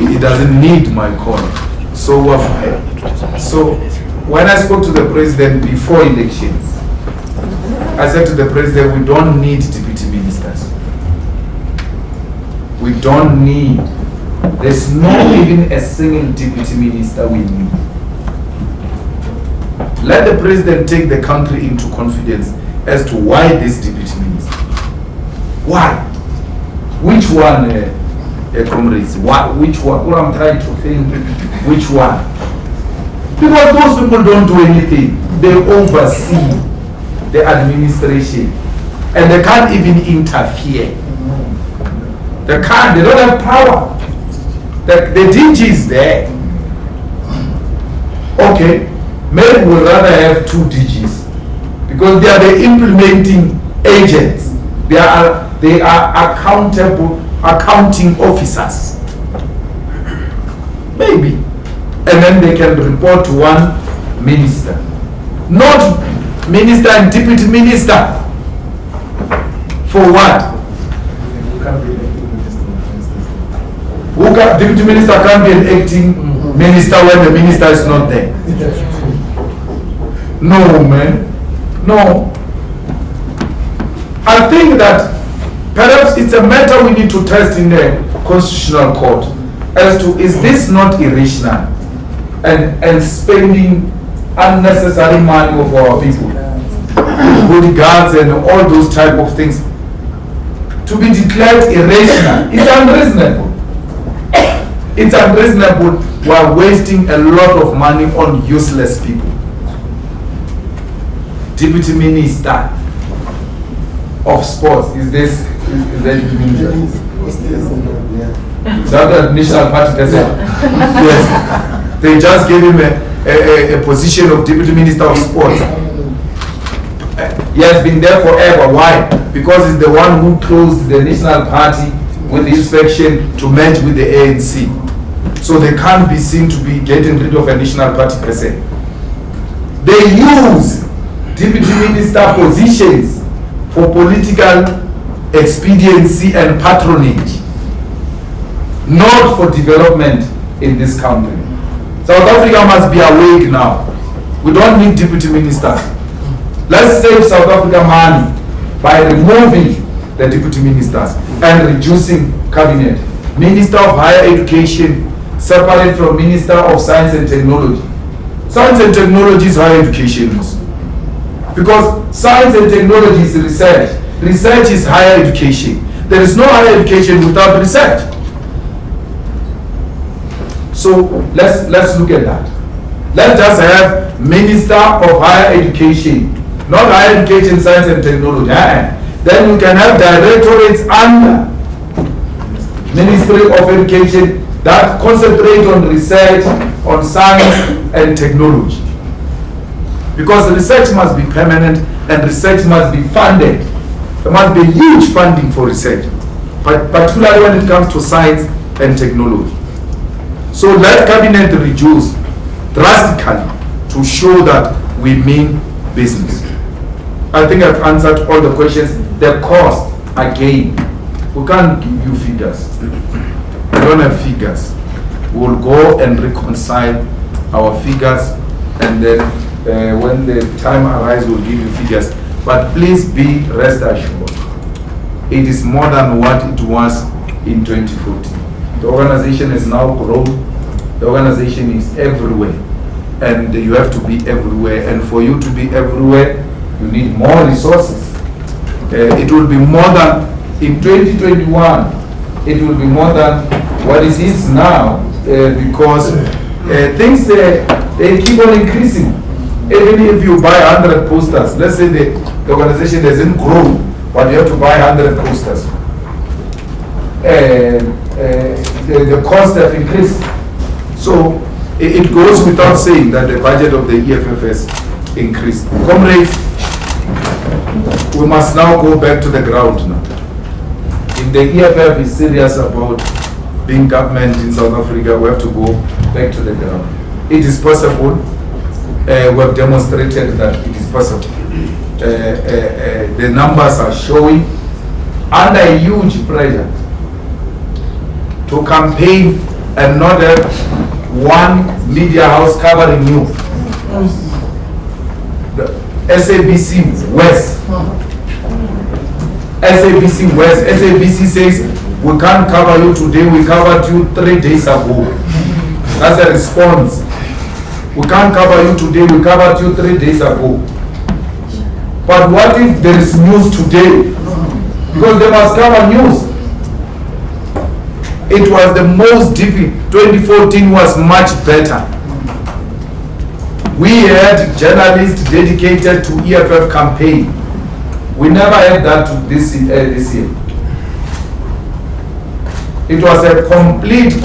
he doesn't need my call. So when I spoke to the president before elections, I said to the president, we don't need deputy ministers. We don't need. There's not even a single deputy minister we need. Let the president take the country into confidence as to why this deputy minister. Why? Which one, comrades? Which one? What I'm trying to think, which one? Because those people don't do anything. They oversee the administration and they can't even interfere. They don't have power. The DG is there. Okay, maybe we'd rather have two DGs because they are the implementing agents. They are accounting officers. Maybe. And then they can report to one minister. Not minister and deputy minister. For what? Deputy minister can't be an acting minister when the minister is not there. No, man. No. I think that perhaps it's a matter we need to test in the constitutional court as to is this not irrational and spending unnecessary money of our people, bodyguards and all those type of things to be declared irrational. It's unreasonable. It's unreasonable. We are wasting a lot of money on useless people. deputy minister of sports. Is that deputy minister? That national party president. Yes. They just gave him a position of deputy minister of sports. He has been there forever. Why? Because he's the one who closed the national party with the inspection to merge with the ANC. So they can't be seen to be getting rid of a national party per se. They use deputy minister positions for political expediency and patronage, not for development in this country. South Africa must be awake now. We don't need deputy ministers. Let's save South Africa money by removing the deputy ministers and reducing cabinet. Minister of Higher Education separate from Minister of Science and Technology. Science and Technology is higher education. Because science and technology is research. Research is higher education. There is no higher education without research. So let's look at that. Let's just have Minister of Higher Education, not Higher Education, Science and Technology. Then we can have directorates under Ministry of Education that concentrate on research, on science and technology. Because research must be permanent and research must be funded. There must be huge funding for research, but particularly when it comes to science and technology. So let cabinet reduce drastically to show that we mean business. I think I've answered all the questions. The cost, again, we can't give you figures. We don't have figures. We'll go and reconcile our figures, and then when the time arises, we'll give you figures. But please be rest assured, it is more than what it was in 2014. The organization has now grown. The organization is everywhere, and you have to be everywhere. And for you to be everywhere, you need more resources. It will be more than, in 2021, it will be more than what it is now, because things they keep on increasing. Even if you buy 100 posters, let's say the organization doesn't grow, but you have to buy 100 posters. The costs have increased. So it goes without saying that the budget of the EFF has increased. Comrades, we must now go back to the ground now. If the EFF is serious about being government in South Africa, we have to go back to the ground. It is possible. We have demonstrated that it is possible. The numbers are showing, under huge pressure, to campaign and not have one media house covering you. The SABC West. SABC West. SABC says, we can't cover you today, we covered you 3 days ago. That's a response. We can't cover you today, we covered you 3 days ago. But what if there is news today? Because they must cover news. It was the most difficult. 2014 was much better. We had journalists dedicated to EFF campaign. We never had that this year. It was a complete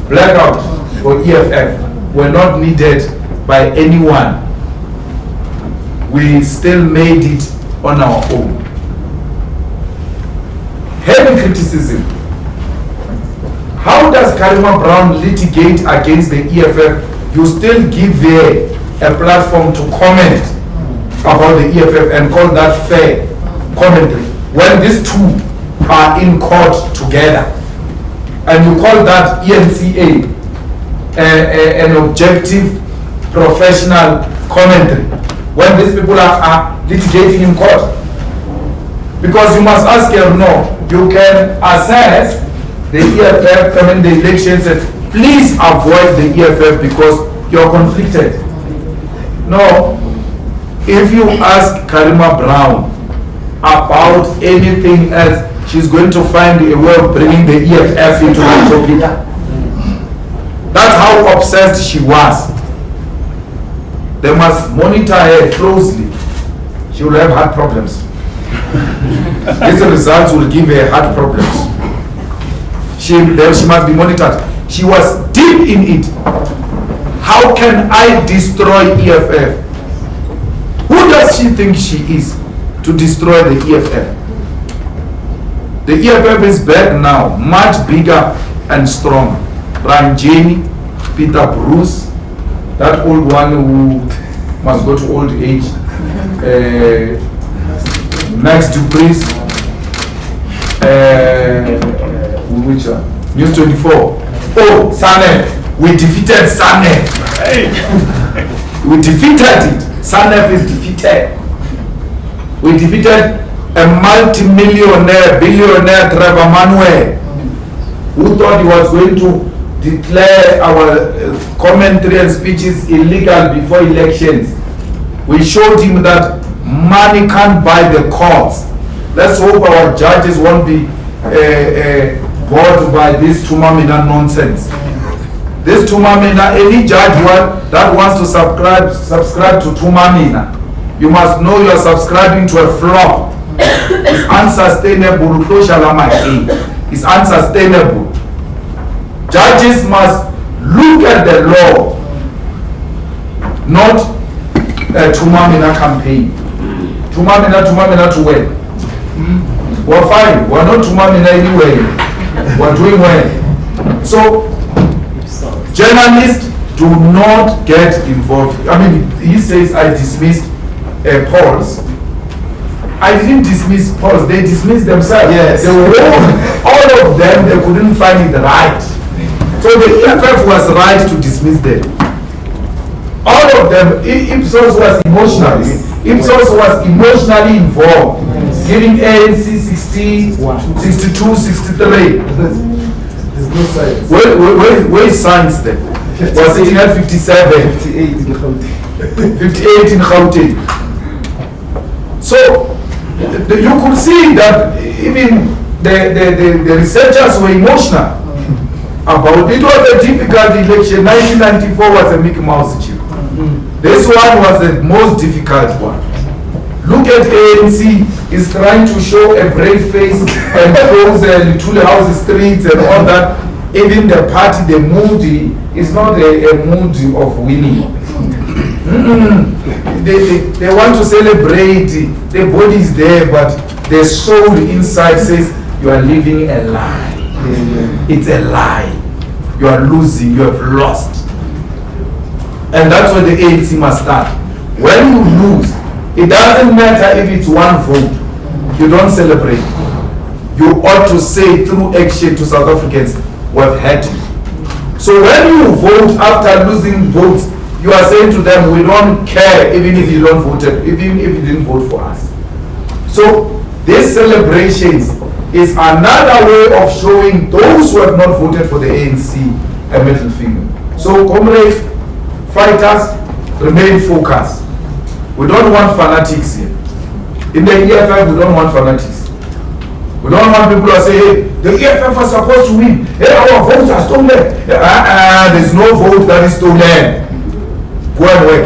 blackout for EFF. We're not needed by anyone. We still made it on our own. Heavy criticism. How does Karima Brown litigate against the EFF? You still give her a platform to comment about the EFF and call that fair commentary, when these two are in court together, and you call that ENCA an objective professional commentary when these people are litigating in court. Because you must ask her, no, you can assess the EFF coming the elections and please avoid the EFF because you're conflicted. No, if you ask Karima Brown about anything else, she's going to find a way of bringing the EFF into the topic. That's how obsessed she was. They must monitor her closely. She will have heart problems. These results will give her heart problems. She must be monitored. She was deep in it. How can I destroy EFF? Who does she think she is to destroy the EFF? The EFF is back now, much bigger and strong. Ranjini, Peter Bruce, that old one who must go to old age, Max Dupreez, which one? News 24. Oh, Sanef, we defeated Sanef. We defeated it. Sanef is defeated. We defeated a multi-millionaire, billionaire Trevor Manuel, who thought he was going to declare our commentary and speeches illegal before elections. We showed him that money can't buy the courts. Let's hope our judges won't be bored by this Tumamina nonsense. This Tumamina, any judge that wants to subscribe to Tumamina, you must know you are subscribing to a flop. It's unsustainable. It's unsustainable. Judges must look at the law, not a Tumamina campaign. Tumamina to win. We're fine. We're not Tumamina anyway. We're doing well. So, journalists do not get involved. I mean, he says I dismissed polls. I didn't dismiss polls. They dismissed themselves. Yes. All of them, they couldn't find it right. So the EFF was right to dismiss them. All of them. Ipsos was emotionally involved, giving ANC 60, 62, 63. There's no science. Where is science then? Was it in 57? 58 in Gauteng. 58 in Gauteng. So you could see that even the researchers were emotional about it. It was a difficult election. 1994 was a Mickey Mouse chip. This one was the most difficult one. Look at ANC is trying to show a brave face and close the Little House streets and all that. Even the party, the moody, is not a mood of winning. They want to celebrate. The body is there, but the soul inside says you are living a lie. It's a lie. You are losing. You have lost. And that's where the ANC must start. When you lose, it doesn't matter if it's one vote. You don't celebrate. You ought to say through action to South Africans, we've had you. So when you vote after losing votes, you are saying to them, we don't care even if you don't vote, even if you didn't vote for us. So these celebrations is another way of showing those who have not voted for the ANC a middle finger. So comrades, fighters, remain focused. We don't want fanatics here. In the EFF, we don't want fanatics. We don't want people to say, hey, the EFF was supposed to win. Hey, our votes are stolen. There's no vote that is stolen. Go and work.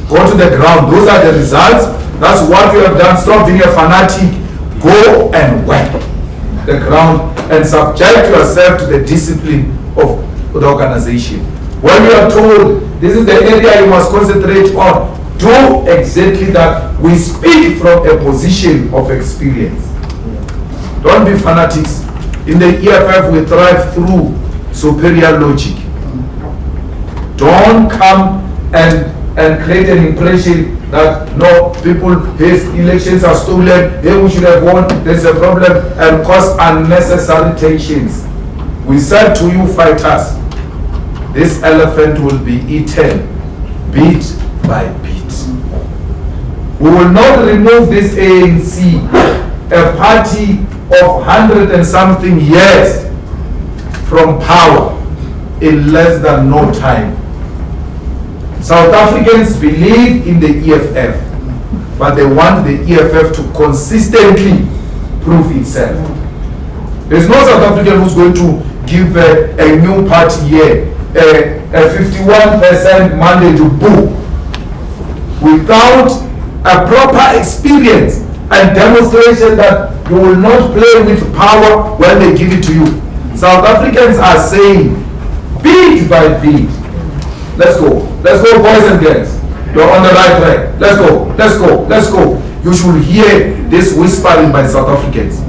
Go to the ground. Those are the results. That's what you have done. Stop being a fanatic. Go and work the ground and subject yourself to the discipline of the organization. When you are told this is the area you must concentrate on, do exactly that. We speak from a position of experience. Don't be fanatics. In the EFF, we thrive through superior logic. Don't come and create an impression that no, people, his elections are stolen, hey, we should have won, there's a problem, and cause unnecessary tensions. We said to you fighters, this elephant will be eaten bit by bit. We will not remove this ANC, a party of 100 and something years from power in less than no time. South Africans believe in the EFF, but they want the EFF to consistently prove itself. There's no South African who's going to give a new party here a 51% mandate to book without a proper experience and demonstration that you will not play with power when they give it to you. South Africans are saying, beat by beat, let's go, boys and girls. You're on the right track. Let's go. You should hear this whispering by South Africans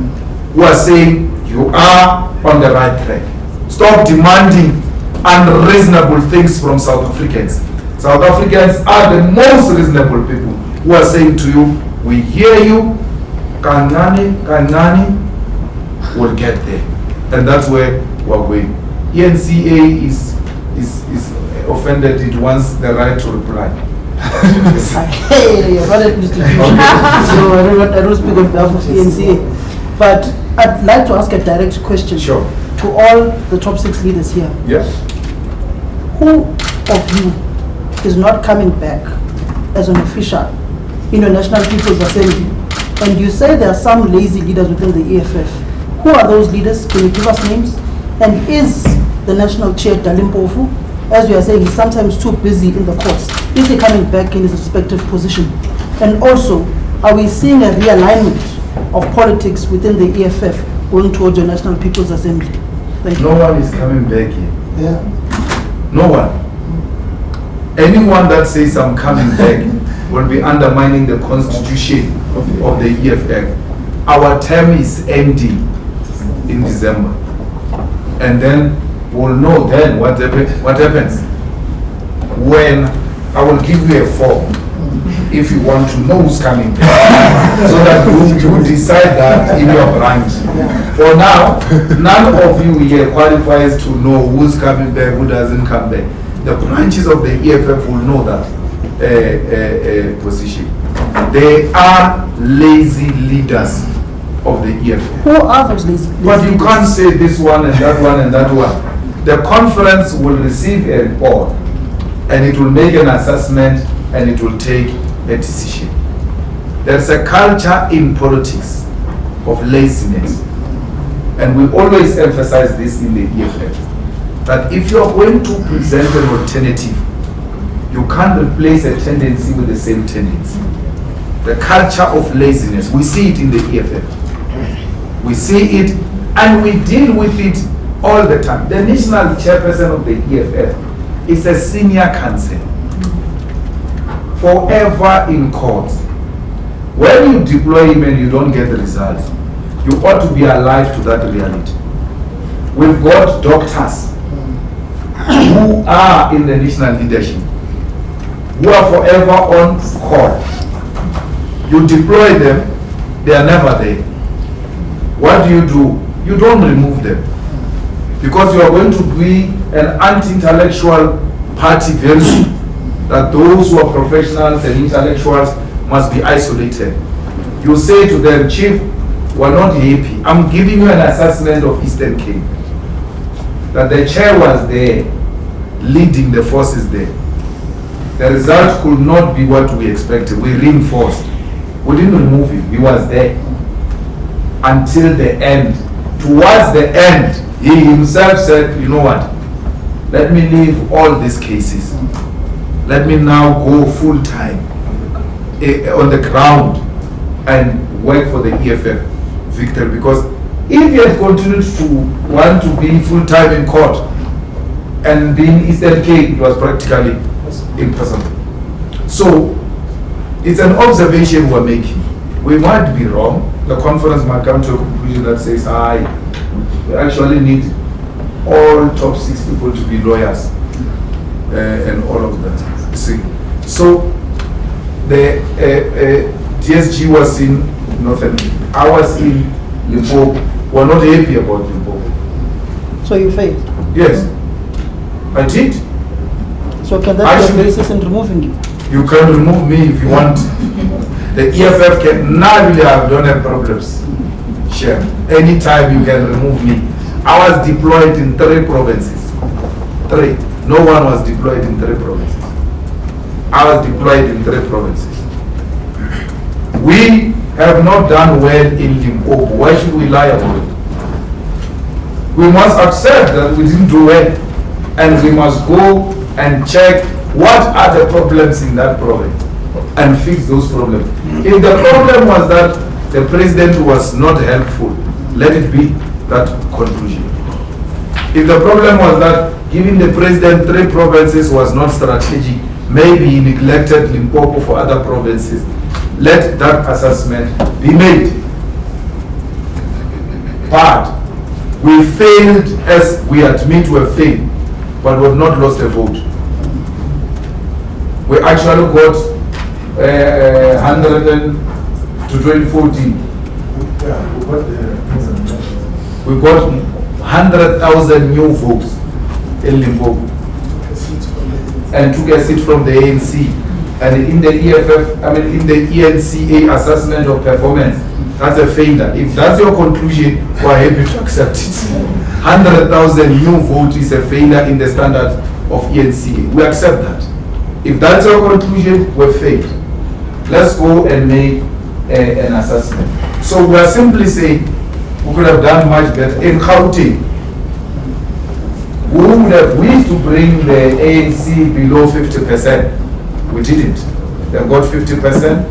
who are saying you are on the right track. Stop demanding unreasonable things from South Africans. South Africans are the most reasonable people who are saying to you, we hear you, Kanani, we'll get there. And that's where we're going. ENCA is offended, it wants the right to reply. Hey, what an institution. So I don't speak on behalf of the NCA. But I'd like to ask a direct question to all the top 6 leaders here. Yes. Who of you is not coming back as an official in your National People's Assembly? And you say there are some lazy leaders within the EFF. Who are those leaders? Can you give us names? And is the National Chair Dalimpofu, as we are saying, he's sometimes too busy in the courts, is he coming back in his respective position? And also, are we seeing a realignment of politics within the EFF going towards your National People's Assembly? Thank you. No one is coming back here. Yeah. No one. Anyone that says I'm coming back will be undermining the constitution of the EFF. Our term is ending in December. And then we'll know then what happens. When I will give you a form if you want to know who's coming back, so that you decide that in your branch. For now, none of you here qualifies to know who's coming back, who doesn't come back. The branches of the EFF will know that position. They are lazy leaders of the EFF. Who are those lazy But you can't say this one and that one and that one. The conference will receive a report and it will make an assessment and it will take a decision. There's a culture in politics of laziness, and we always emphasize this in the EFF, that if you're going to present an alternative, you can't replace a tendency with the same tendency. The culture of laziness, we see it in the EFF. We see it and we deal with it all the time. The national chairperson of the EFF is a senior counsel, forever in court. When you deploy him and you don't get the results, you ought to be alive to that reality. We've got doctors who are in the national leadership, who are forever on call. You deploy them, they are never there. What do? You don't remove them, because you are going to be an anti-intellectual party very soon, that those who are professionals and intellectuals must be isolated. You say to them, Chief, we're not happy. I'm giving you an assessment of Eastern Cape, that the chair was there, leading the forces there. The result could not be what we expected. We reinforced. We didn't remove him. He was there until the end. Towards the end, he himself said, you know what, let me leave all these cases. Let me now go full time on the ground and work for the EFF victory. Because if he had continued to want to be full time in court and being Eastern Cape, it was practically impossible. So it's an observation we're making. We might be wrong. The conference might come to a conclusion that says, we actually need all top 6 people to be lawyers and all of that. You see. So the DSG was in Northern, I was in Limpopo. We're not happy about Limpopo. So you failed? Yes, I did. So can that be a basis in removing you? You can remove me if you want. The EFF can, now really I don't have problems. Sure. Anytime you can remove me. I was deployed in 3 provinces. 3. No one was deployed in 3 provinces. I was deployed in 3 provinces. We have not done well in Limpopo. Why should we lie about it? We must accept that we didn't do well. and we must go and check what are the problems in that province and fix those problems. If the problem was that the president was not helpful, let it be that conclusion. If the problem was that giving the president 3 provinces was not strategic, maybe he neglected Limpopo for other provinces, let that assessment be made. But we failed, as we admit we have failed, but we have not lost a vote. We actually got 100 to 2014. We got 100,000 new votes in Limpopo and took a seat from the ANC. And in the EFF, in the ENCA assessment of performance, that's a failure. If that's your conclusion, we're happy to accept it. 100,000 new vote is a failure in the standard of ENCA. We accept that. If that's your conclusion, we're failed. Let's go and make an assessment. So we're simply saying we could have done much better. In Gauteng, we would have wished to bring the ANC below 50%. We didn't. They got 50%.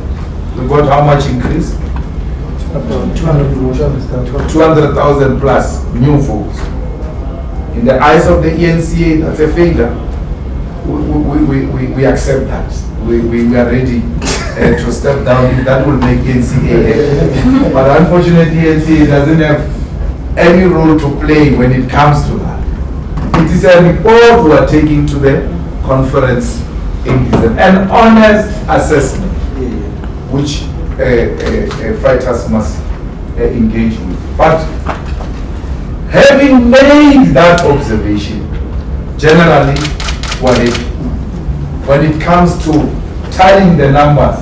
We got how much increase? 200,000 plus new votes. In the eyes of the ENCA, that's a failure. We accept that. We are ready to step down if that will make ENCA happy. But unfortunately, ENCA doesn't have any role to play when it comes to that. It is a report we are taking to the conference in December. An honest assessment, which fighters must engage with. But having made that observation, generally, when it comes to tallying the numbers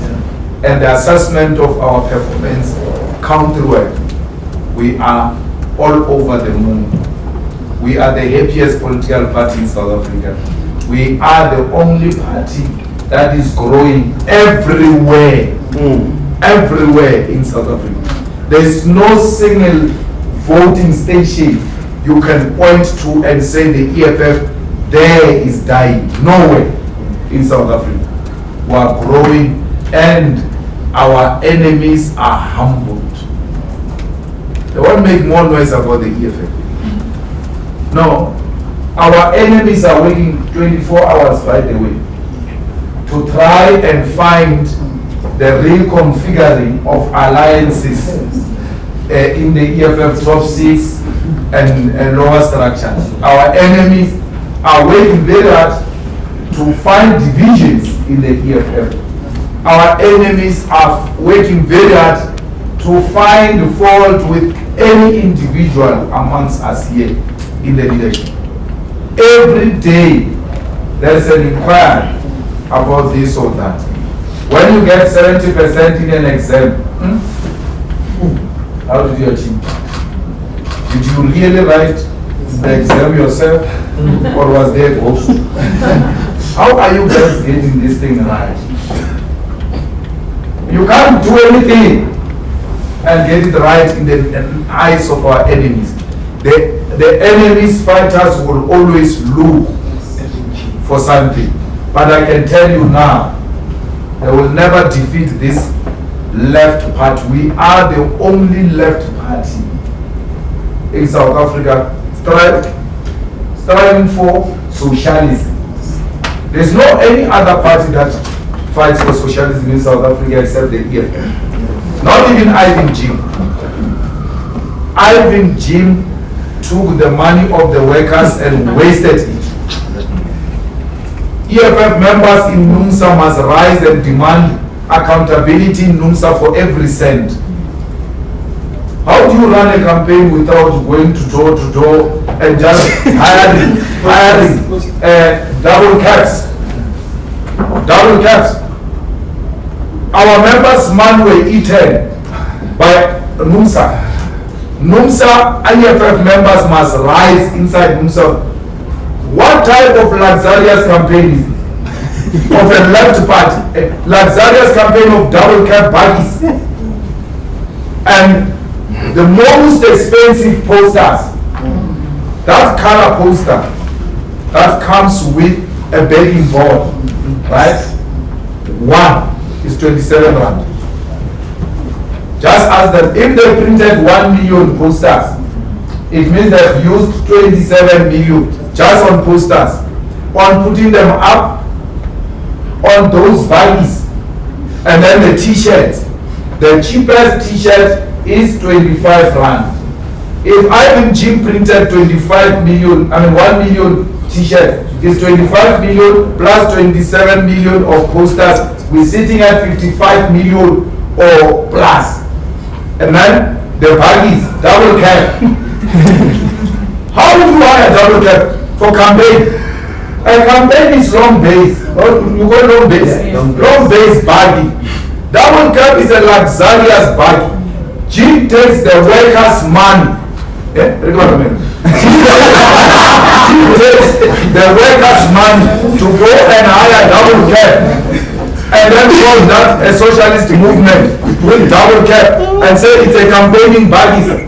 and the assessment of our performance countrywide, we are all over the moon. We are the happiest political party in South Africa. We are the only party that is growing everywhere, everywhere in South Africa. There is no single voting station you can point to and say the EFF there is dying. Nowhere in South Africa. We are growing and our enemies are humbled. They won't make more noise about the EFF. No, our enemies are working 24 hours, by the way, to try and find the reconfiguring of alliances in the EFF top 6 and lower structures. Our enemies are working very hard to find divisions in the EFF. Our enemies are working very hard to find fault with any individual amongst us here in the leadership. Every day there's an inquiry about this or that. When you get 70% in an exam, how did you achieve? Did you really write the exam yourself, or was there a ghost? How are you guys getting this thing right? You can't do anything and get it right in the eyes of our enemies. The enemy's fighters will always look for something. But I can tell you now, they will never defeat this left party. We are the only left party in South Africa striving for socialism. There's no any other party that fights for socialism in South Africa except the EFF. Not even Ivan Jim. Ivan Jim took the money of the workers and wasted it. EFF members in NUMSA must rise and demand accountability in NUMSA for every cent. How do you run a campaign without going to door and just hiring double caps? Double caps. Our members' money were eaten by NUMSA. NUMSA EFF members must rise inside NUMSA. What type of luxurious campaign is it? Of a left party? A luxurious campaign of double cap buggies. And the most expensive posters, that color poster that comes with a bedding board, right? One is 27 rand. Just as that if they printed 1 million posters, it means they've used 27 million just on posters, on putting them up on those baggies. And then the t-shirts. The cheapest t-shirt is 25 rand. If Ivan Jim printed 25 million, 1 million t-shirts, it's 25 million plus 27 million of posters. We're sitting at 55 million or plus. And then the baggies, double cap. How do you buy a double cap for campaign? A campaign is long base. You go long base. Long base baggy. Double cap is a luxurious baggy. Jim takes the workers' money. Jim takes the workers' money to go and hire double cap. And then call that a socialist movement with double cap and say it's a campaigning baggy.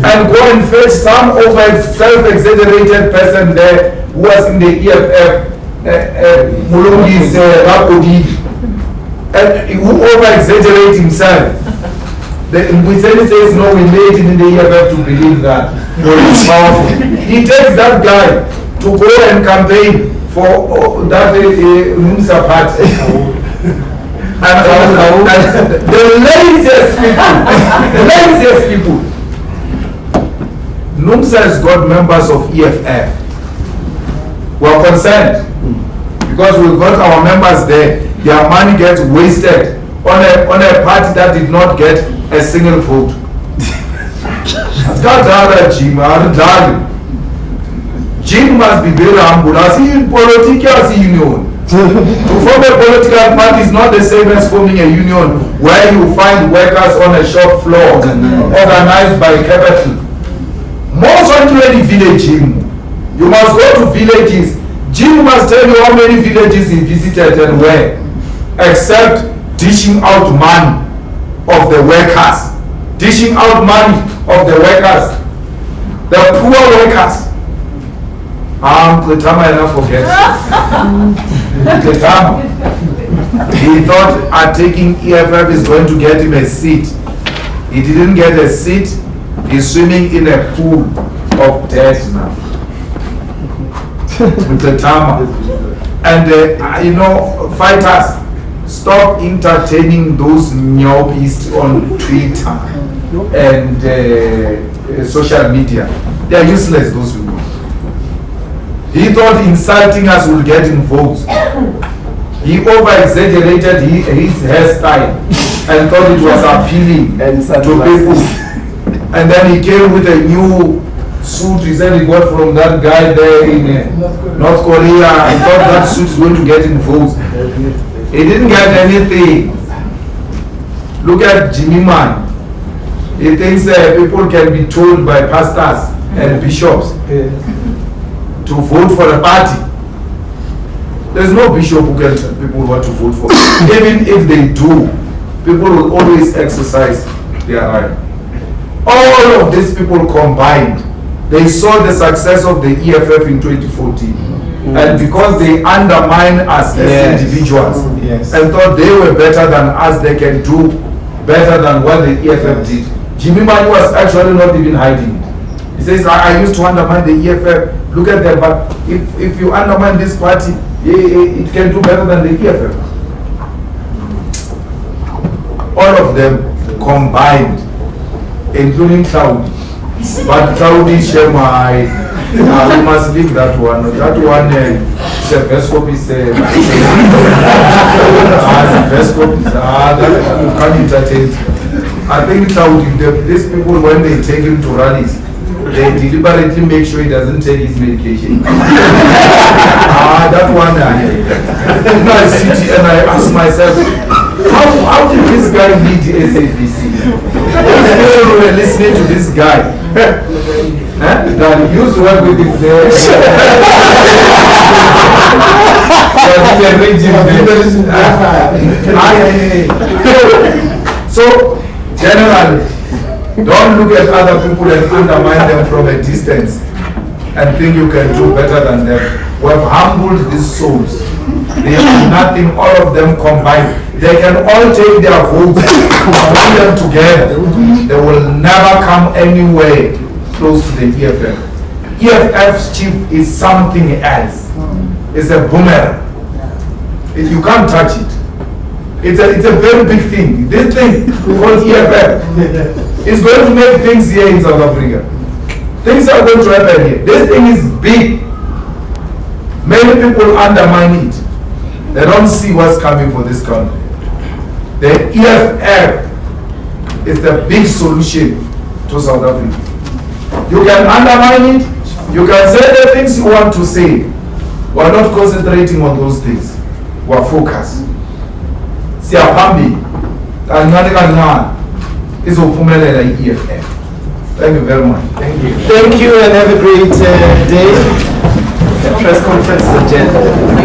And go and fetch some self-exaggerated person there who was in the EFF, Mulungi's Rapodi, and who over-exaggerates himself. We says, no, we made it in the EFF to believe that. It's powerful. He takes that guy to go and campaign for that Numsa party. And the laziest people, Numsa has got members of EFF. We're concerned because we've got our members there. Their money gets wasted on a party that did not get a single vote. Jim must be very humble. As in politics, as in union. To form a political party is not the same as forming a union where you find workers on a shop floor organized by capital. Most particularly village Jim. You must go to villages. Jim must tell you how many villages he visited and where, except dishing out money of the workers. Dishing out money of the workers. The poor workers. Kletama enough forget. Kletama. He thought taking EFF is going to get him a seat. He didn't get a seat. He's swimming in a pool of death now. Kletama. And fighters, stop entertaining those nyobis on Twitter and social media. They are useless, those people. He thought insulting us will get him votes. He over-exaggerated his hairstyle and thought it was appealing to people. And then he came with a new suit he said he got from that guy there in North Korea. I thought that suit is going to get him votes. He didn't get anything. Look at Jimmy Man. He thinks people can be told by pastors and bishops to vote for a party. There's no bishop who can tell people what to vote for. Even if they do, people will always exercise their right. All of these people combined, they saw the success of the EFF in 2014. And because they undermined us as individuals and thought they were better than us, they can do better than what the EFF did. Jimmy Mani was actually not even hiding it. He says, I used to undermine the EFF. Look at them, but if you undermine this party, it can do better than the EFF. All of them combined, including Cloud. But Cloud is Shemai. We must leave that one. That one, Vescop is you can't entertain. I think Cloud, these people, when they take him to rallies, they deliberately make sure he doesn't take his medication. That one, I sit and I ask myself, how did this guy lead the SABC? Those people were listening to this guy. That used to work with him there. So, generally, don't look at other people and undermine them from a distance. and think you can do better than them. We have humbled these souls. They have nothing, all of them combined. They can all take their votes and put them together. They will never come anywhere close to the EFF. EFF's chief is something else. It's a boomerang. You can't touch it. It's a very big thing. This thing called EFF is going to make things here in South Africa. Things are going to happen here. This thing is big. Many people undermine it. They don't see what's coming for this country. The EFF is the big solution to South Africa. You can undermine it. You can say the things you want to say. We are not concentrating on those things. We are focused. Siapambi, kancane izophumelela i-EFF. Thank you very much. Thank you. Thank you and have a great day. The press conference is adjourned.